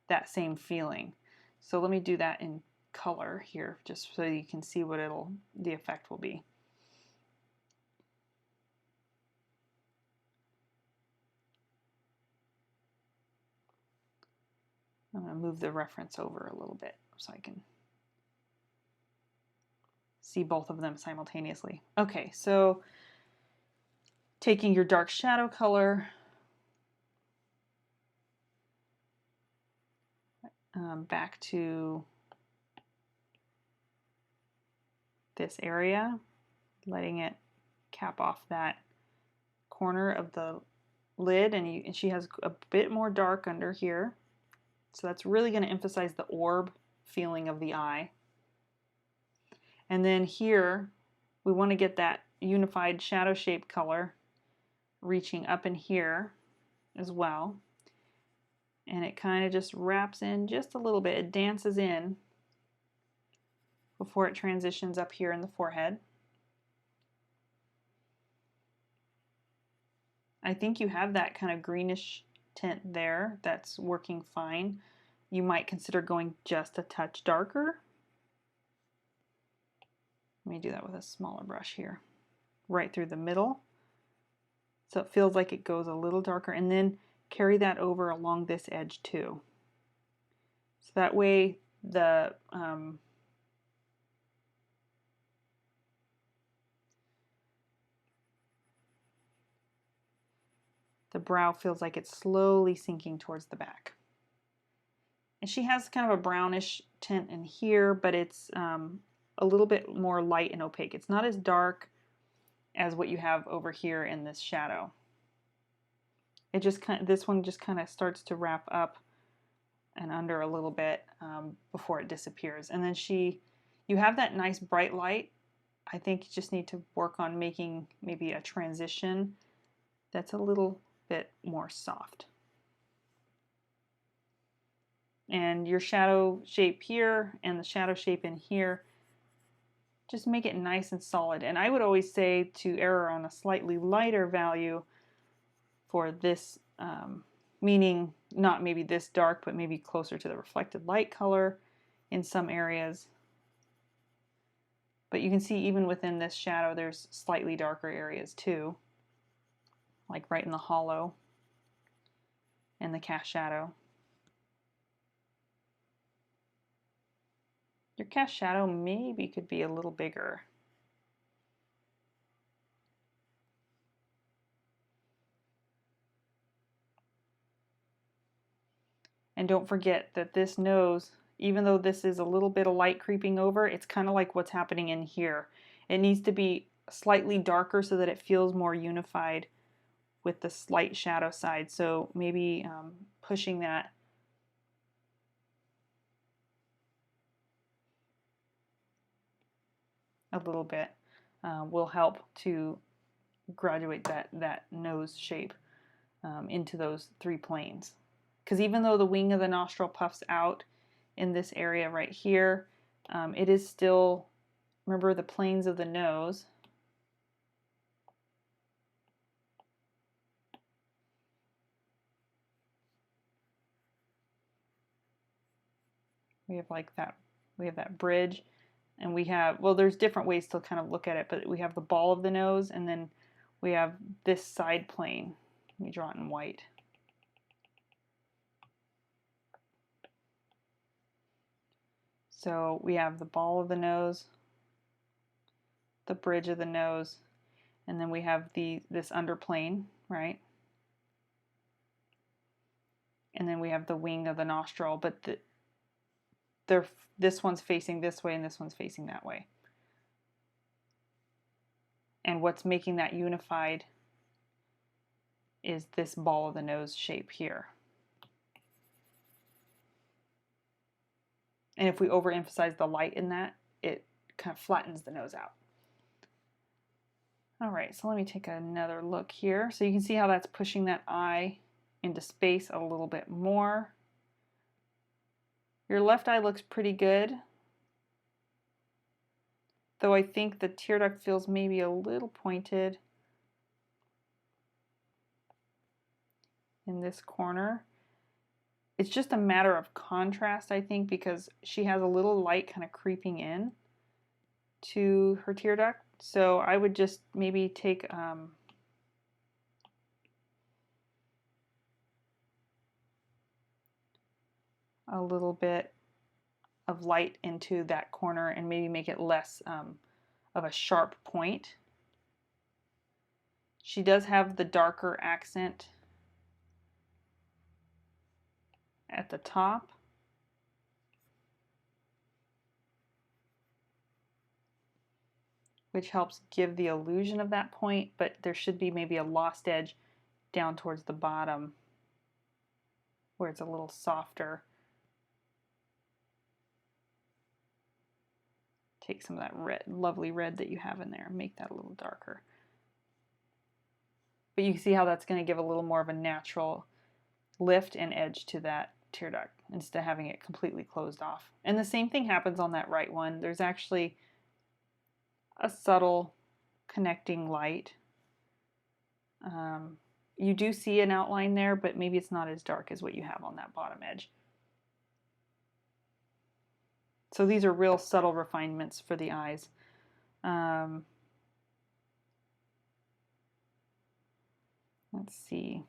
that same feeling. So let me do that in color here, just so you can see what the effect will be. I'm going to move the reference over a little bit so I can see both of them simultaneously. Okay, so taking your dark shadow color, back to this area, letting it cap off that corner of the lid, and she has a bit more dark under here. So that's really going to emphasize the orb feeling of the eye. And then here, we want to get that unified shadow shape color reaching up in here as well. And it kind of just wraps in just a little bit. It dances in before it transitions up here in the forehead. I think you have that kind of greenish tint there that's working fine. You might consider going just a touch darker. Let me do that with a smaller brush here, right through the middle. So it feels like it goes a little darker, and then carry that over along this edge too. So that way the brow feels like it's slowly sinking towards the back. And she has kind of a brownish tint in here, but it's a little bit more light and opaque. It's not as dark as what you have over here in this shadow. It just this one just kind of starts to wrap up and under a little bit before it disappears. And then you have that nice bright light. I think you just need to work on making maybe a transition that's a little bit more soft. And your shadow shape here and the shadow shape in here, just make it nice and solid. And I would always say to err on a slightly lighter value for this, meaning not maybe this dark, but maybe closer to the reflected light color in some areas. But you can see even within this shadow, there's slightly darker areas too, like right in the hollow. And the cast shadow. Your cast shadow maybe could be a little bigger. And don't forget that this nose, even though this is a little bit of light creeping over, it's kind of like what's happening in here. It needs to be slightly darker so that it feels more unified with the slight shadow side. So maybe pushing that a little bit will help to graduate that nose shape into those three planes. Because even though the wing of the nostril puffs out in this area right here, it is still, remember, the planes of the nose. We have like that, we have that bridge, and we have, well, there's different ways to kind of look at it, but we have the ball of the nose, and then we have this side plane. Let me draw it in white. So we have the ball of the nose, the bridge of the nose, and then we have this underplane, right? And then we have the wing of the nostril, but this one's facing this way and this one's facing that way. And what's making that unified is this ball of the nose shape here. And if we overemphasize the light in that, it kind of flattens the nose out. All right, so let me take another look here. So you can see how that's pushing that eye into space a little bit more. Your left eye looks pretty good, though I think the tear duct feels maybe a little pointed in this corner. It's just a matter of contrast, I think, because she has a little light kind of creeping in to her tear duct. So I would just maybe take a little bit of light into that corner and maybe make it less of a sharp point. She does have the darker accent at the top. Which helps give the illusion of that point, but there should be maybe a lost edge down towards the bottom where it's a little softer. Take some of that red, lovely red that you have in there and make that a little darker. But you can see how that's going to give a little more of a natural lift and edge to that tear duct instead of having it completely closed off. And the same thing happens on that right one. There's actually a subtle connecting light. You do see an outline there, but maybe it's not as dark as what you have on that bottom edge. So these are real subtle refinements for the eyes. Let's see.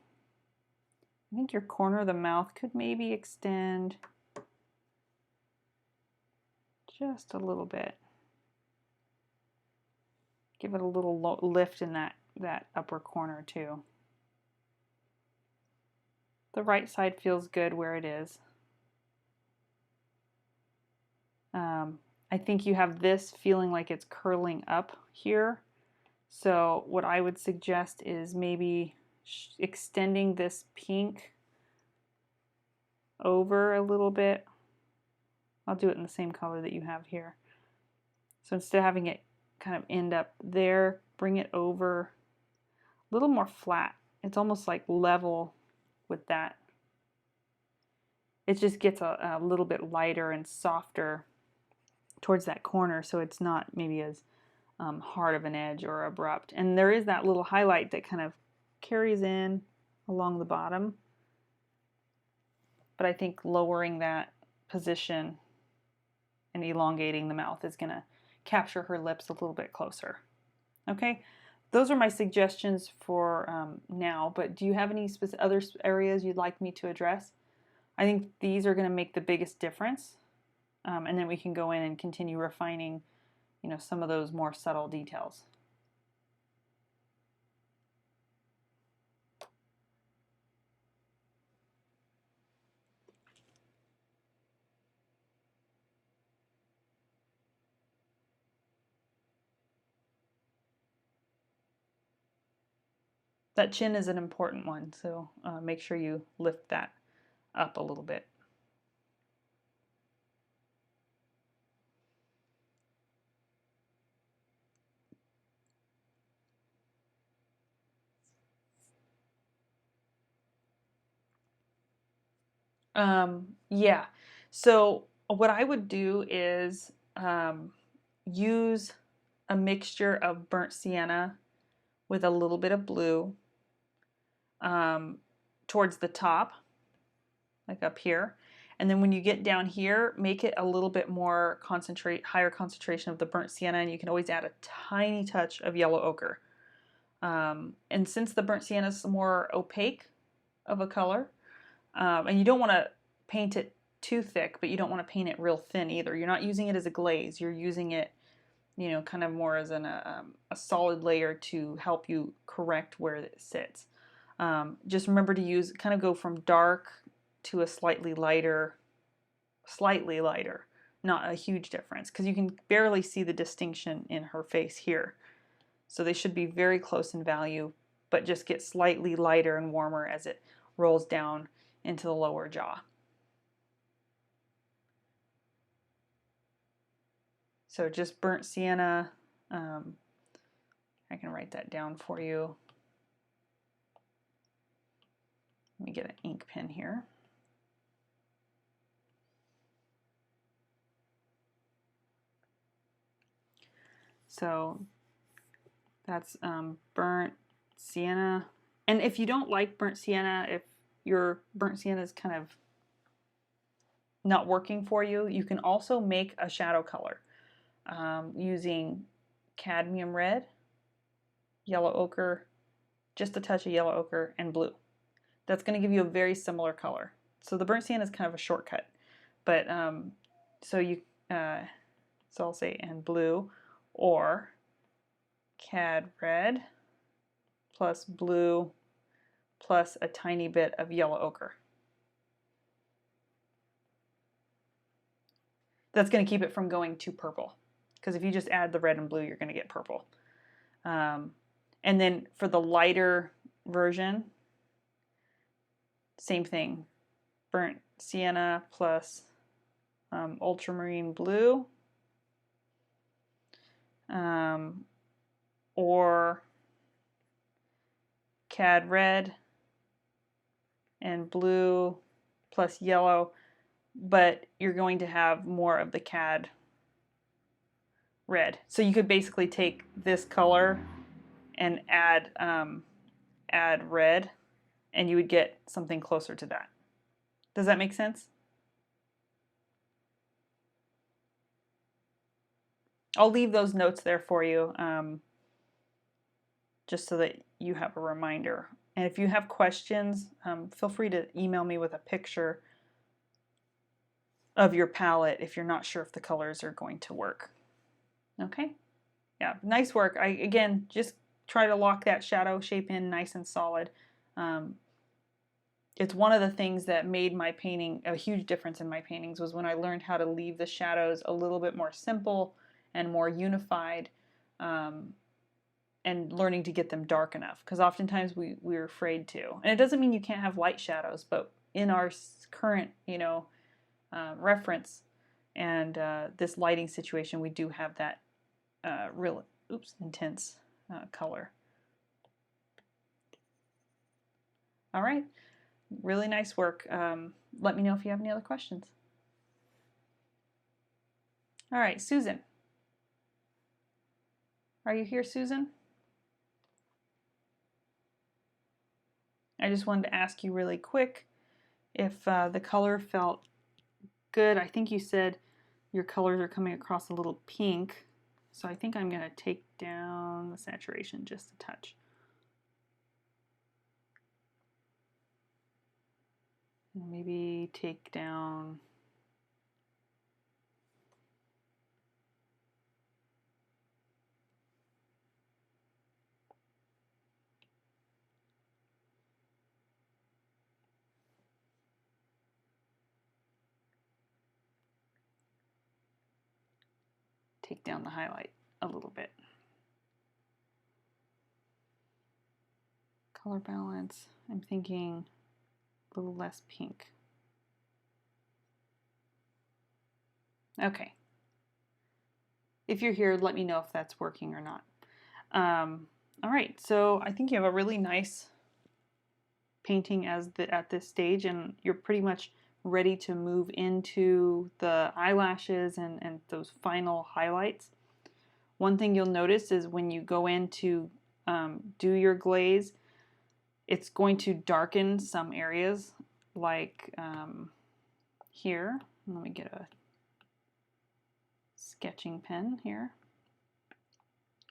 I think your corner of the mouth could maybe extend just a little bit. Give it a little lift in that upper corner too. The right side feels good where it is. I think you have this feeling like it's curling up here. So what I would suggest is maybe extending this pink over a little bit. I'll do it in the same color that you have here. So instead of having it kind of end up there, bring it over a little more flat. It's almost like level with that. It just gets a little bit lighter and softer towards that corner, so it's not maybe as hard of an edge or abrupt. And there is that little highlight that kind of carries in along the bottom. But I think lowering that position and elongating the mouth is going to capture her lips a little bit closer. Okay, those are my suggestions for now, but do you have any other areas you'd like me to address? I think these are going to make the biggest difference, and then we can go in and continue refining, you know, some of those more subtle details. That chin is an important one, so make sure you lift that up a little bit. Yeah, so what I would do is use a mixture of burnt sienna with a little bit of blue towards the top, like up here. And then when you get down here, make it a little bit more higher concentration of the burnt sienna, and you can always add a tiny touch of yellow ochre. And since the burnt sienna is more opaque of a color, and you don't want to paint it too thick, but you don't want to paint it real thin either. You're not using it as a glaze. You're using it, you know, kind of more as a solid layer to help you correct where it sits. Just remember to kind of go from dark to a slightly lighter, not a huge difference, because you can barely see the distinction in her face here. So they should be very close in value, but just get slightly lighter and warmer as it rolls down into the lower jaw. So just burnt sienna. I can write that down for you. Let me get an ink pen here. So that's burnt sienna. And if you don't like burnt sienna, if your burnt sienna is kind of not working for you, you can also make a shadow color using cadmium red, yellow ochre, just a touch of yellow ochre, and blue. That's going to give you a very similar color. So the burnt sienna is kind of a shortcut, but so I'll say and blue, or cad red plus blue plus a tiny bit of yellow ochre. That's going to keep it from going too purple, because if you just add the red and blue, you're going to get purple. And then for the lighter version, same thing, burnt sienna plus ultramarine blue, or cad red and blue plus yellow, but you're going to have more of the cad red. So you could basically take this color and add red, and you would get something closer to that. Does that make sense? I'll leave those notes there for you, just so that you have a reminder. And if you have questions, feel free to email me with a picture of your palette if you're not sure if the colors are going to work. Okay? Yeah, nice work. Again, just try to lock that shadow shape in nice and solid. It's one of the things that made my painting a huge difference in my paintings, was when I learned how to leave the shadows a little bit more simple and more unified, and learning to get them dark enough, because oftentimes we're afraid to. And it doesn't mean you can't have light shadows, but in our current, reference and this lighting situation, we do have that real intense color. All right, really nice work. Let me know if you have any other questions. All right, Susan. Are you here, Susan? I just wanted to ask you really quick if the color felt good. I think you said your colors are coming across a little pink, So I think I'm going to take down the saturation just a touch. And maybe take down the highlight a little bit. Color balance, I'm thinking a little less pink. Okay. If you're here, let me know if that's working or not. All right, so I think you have a really nice painting at this stage, and you're pretty much ready to move into the eyelashes and those final highlights. One thing you'll notice is when you go in to do your glaze, it's going to darken some areas, like here. Let me get a sketching pen here.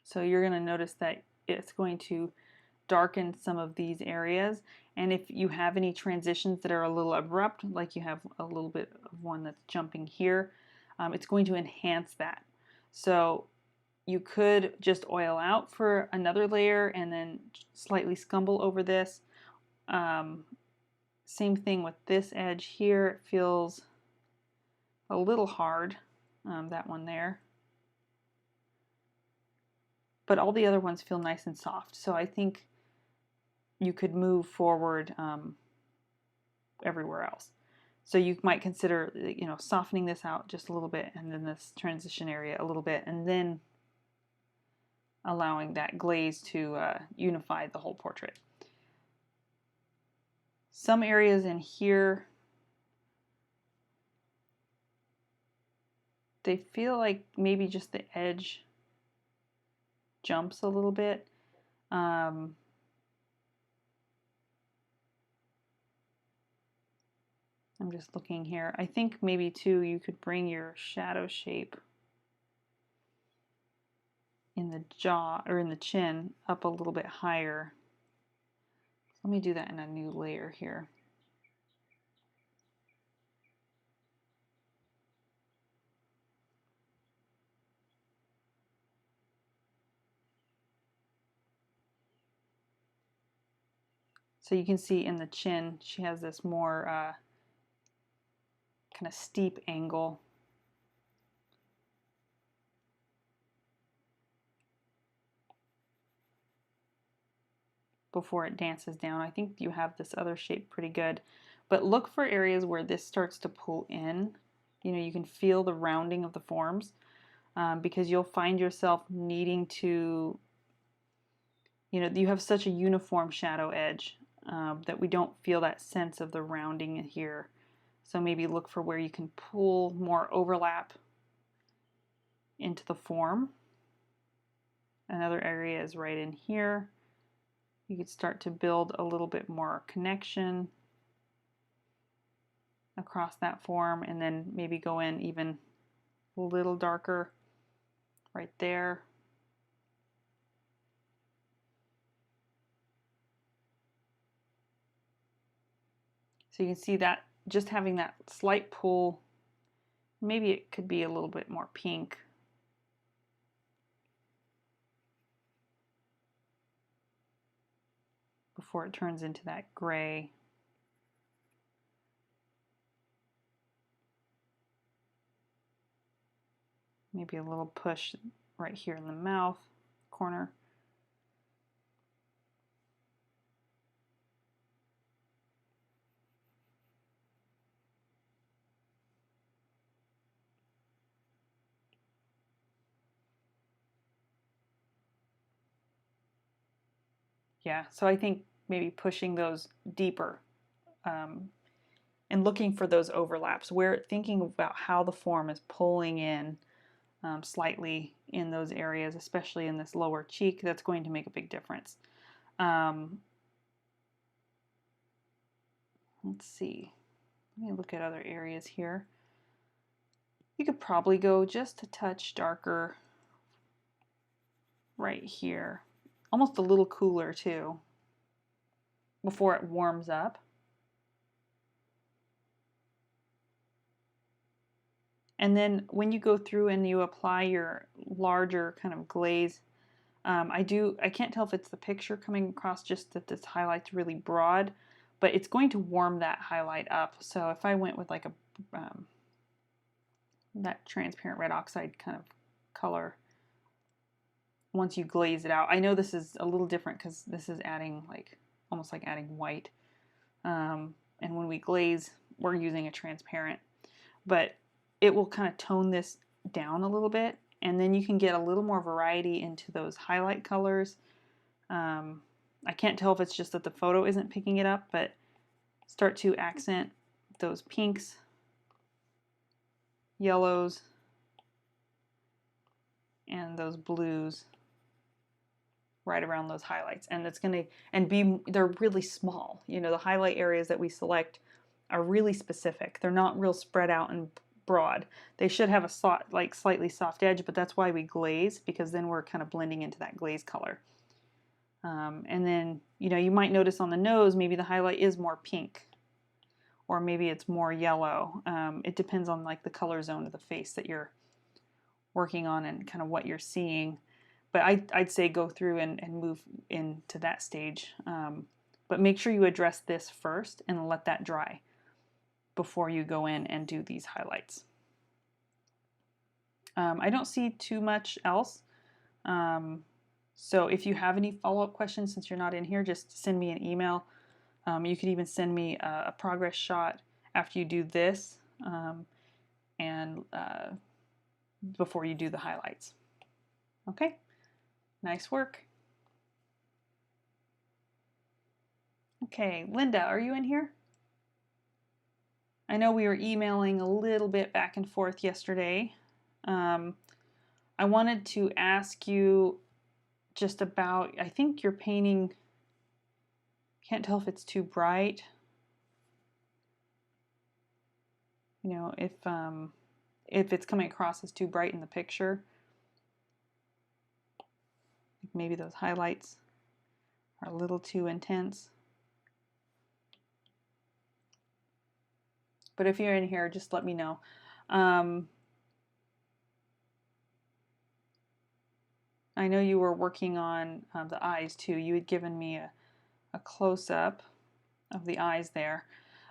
So you're going to notice that it's going to darken some of these areas, and if you have any transitions that are a little abrupt, like you have a little bit of one that's jumping here, it's going to enhance that. So you could just oil out for another layer and then slightly scumble over this. Same thing with this edge here. It feels a little hard, that one there. But all the other ones feel nice and soft. So I think you could move forward everywhere else. So you might consider, softening this out just a little bit, and then this transition area a little bit, and then allowing that glaze to unify the whole portrait. Some areas in here, they feel like maybe just the edge jumps a little bit. I'm just looking here. I think maybe too you could bring your shadow shape in the jaw or in the chin up a little bit higher. Let me do that in a new layer here. So you can see in the chin, she has this more kind of steep angle. Before it dances down. I think you have this other shape pretty good. But look for areas where this starts to pull in. You can feel the rounding of the forms, because you'll find yourself needing to, you have such a uniform shadow edge that we don't feel that sense of the rounding here. So maybe look for where you can pull more overlap into the form. Another area is right in here. You could start to build a little bit more connection across that form, and then maybe go in even a little darker right there. So you can see that just having that slight pull, maybe it could be a little bit more pink. Before it turns into that gray. Maybe a little push right here in the mouth corner. Yeah, so I think maybe pushing those deeper, and looking for those overlaps, where thinking about how the form is pulling in slightly in those areas, especially in this lower cheek. That's going to make a big difference. Let's see. Let me look at other areas here. You could probably go just a touch darker right here, almost a little cooler too, before it warms up. And then when you go through and you apply your larger kind of glaze, I can't tell if it's the picture coming across just that this highlight's really broad, but it's going to warm that highlight up. So if I went with like a that transparent red oxide kind of color, once you glaze it out, I know this is a little different because this is adding like almost like adding white, and when we glaze, we're using a transparent, but it will kind of tone this down a little bit, and then you can get a little more variety into those highlight colors. I can't tell if it's just that the photo isn't picking it up, but start to accent those pinks, yellows, and those blues right around those highlights. And it's going to, they're really small. You know, the highlight areas that we select are really specific. They're not real spread out and broad. They should have a slightly soft edge, but that's why we glaze, because then we're kind of blending into that glaze color. And then, you know, you might notice on the nose, maybe the highlight is more pink, or maybe it's more yellow. It depends on like the color zone of the face that you're working on and kind of what you're seeing. But I'd say go through and move into that stage. But make sure you address this first and let that dry before you go in and do these highlights. I don't see too much else. So if you have any follow-up questions, since you're not in here, just send me an email. You could even send me a progress shot after you do this and before you do the highlights. Okay, nice work. Okay, Linda, are you in here? I know we were emailing a little bit back and forth yesterday. I wanted to ask you just about, I think you're painting, can't tell if it's too bright. You know, if it's coming across as too bright in the picture. Maybe those highlights are a little too intense. But if you're in here, just let me know. I know you were working on the eyes too. You had given me a close-up of the eyes there.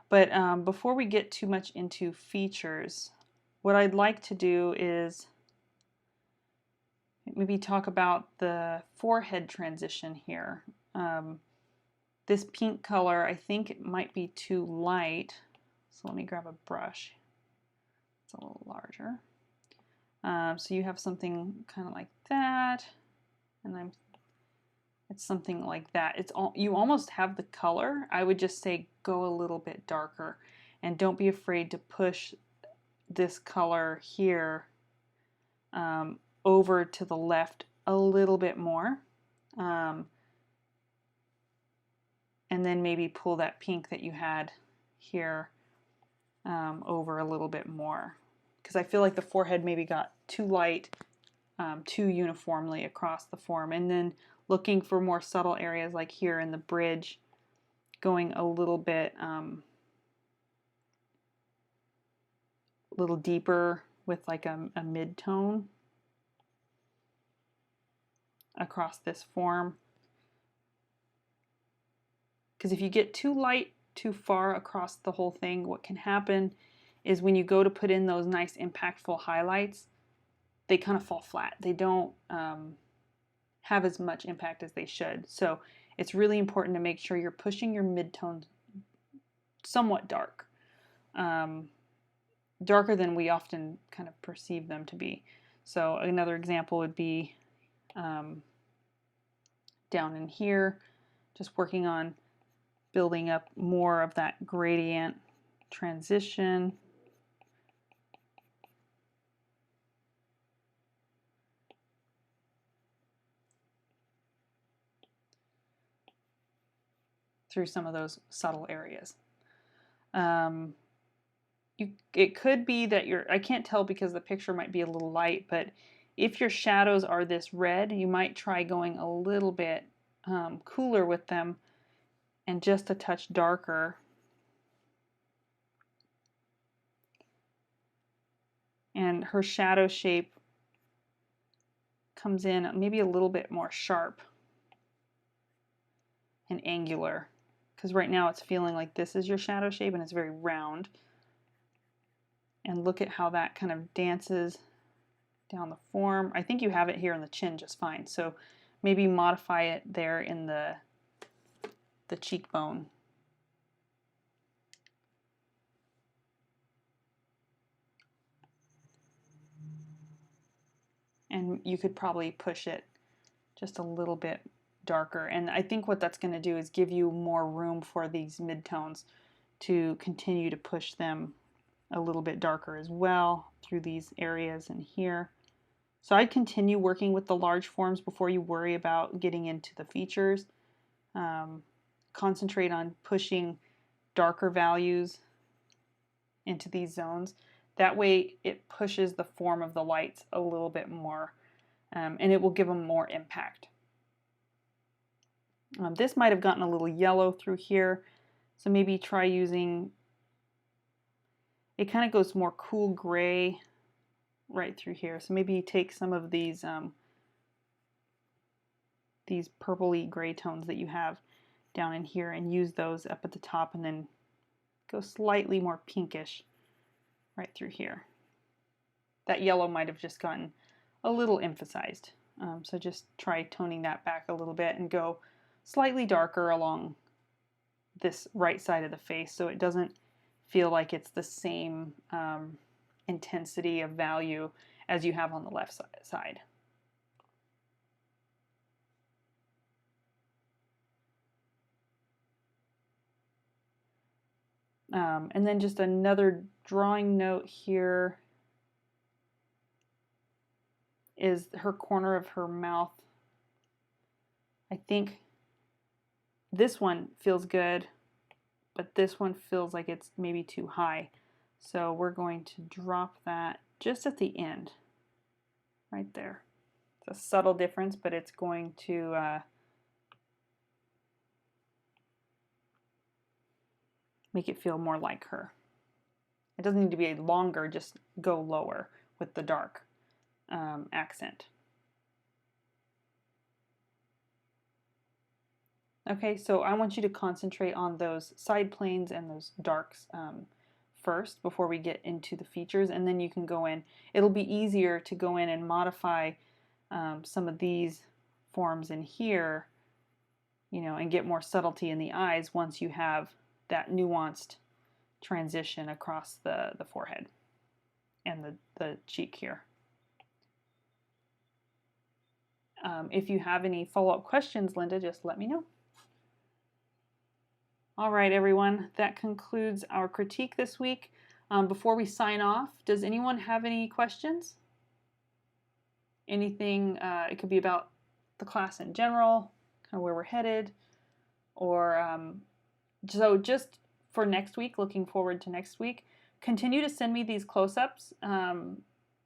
But before we get too much into features, what I'd like to do is maybe talk about the forehead transition here. This pink color, I think it might be too light. So let me grab a brush. It's a little larger. So you have something kind of like that, and it's something like that. You almost have the color. I would just say go a little bit darker, and don't be afraid to push this color here over to the left a little bit more, and then maybe pull that pink that you had here over a little bit more, because I feel like the forehead maybe got too light too uniformly across the form. And then looking for more subtle areas like here in the bridge, going a little bit little deeper with like a mid-tone across this form. Because if you get too light too far across the whole thing, what can happen is when you go to put in those nice impactful highlights, they kind of fall flat. They don't have as much impact as they should. So it's really important to make sure you're pushing your midtones somewhat dark. Darker than we often kind of perceive them to be. So another example would be down in here, just working on building up more of that gradient transition. Through some of those subtle areas. It could be that I can't tell because the picture might be a little light, but If your shadows are this red, you might try going a little bit cooler with them and just a touch darker. And her shadow shape comes in maybe a little bit more sharp and angular, because right now it's feeling like this is your shadow shape and it's very round. And look at how that kind of dances down the form. I think you have it here in the chin just fine, so maybe modify it there in the cheekbone. And you could probably push it just a little bit darker. And I think what that's going to do is give you more room for these midtones to continue to push them a little bit darker as well through these areas in here. So I'd continue working with the large forms before you worry about getting into the features. Concentrate on pushing darker values into these zones. That way it pushes the form of the lights a little bit more, and it will give them more impact. This might have gotten a little yellow through here, so maybe try using, it kind of goes more cool gray right through here. So maybe you take some of these purpley gray tones that you have down in here and use those up at the top, and then go slightly more pinkish right through here. That yellow might have just gotten a little emphasized. So just try toning that back a little bit and go slightly darker along this right side of the face so it doesn't feel like it's the same intensity of value as you have on the left side. And then just another drawing note here is her corner of her mouth. I think this one feels good, but this one feels like it's maybe too high. So we're going to drop that just at the end, right there. It's a subtle difference, but it's going to make it feel more like her. It doesn't need to be longer, just go lower with the dark accent. Okay, so I want you to concentrate on those side planes and those darks first before we get into the features, and then you can go in. It'll be easier to go in and modify some of these forms in here, you know, and get more subtlety in the eyes once you have that nuanced transition across the forehead and the cheek here. If you have any follow-up questions, Linda, just let me know. All right, everyone, that concludes our critique this week. Before we sign off, does anyone have any questions? Anything, it could be about the class in general, kind of where we're headed, or so just for next week, looking forward to next week, continue to send me these close-ups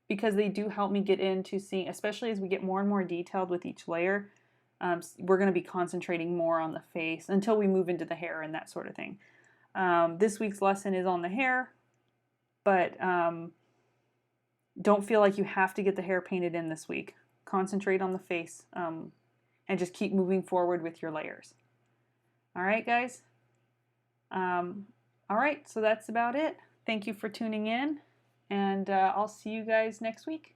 because they do help me get into seeing, especially as we get more and more detailed with each layer. We're going to be concentrating more on the face until we move into the hair and that sort of thing. This week's lesson is on the hair, but don't feel like you have to get the hair painted in this week. Concentrate on the face and just keep moving forward with your layers. All right, guys? All right, so that's about it. Thank you for tuning in, and I'll see you guys next week.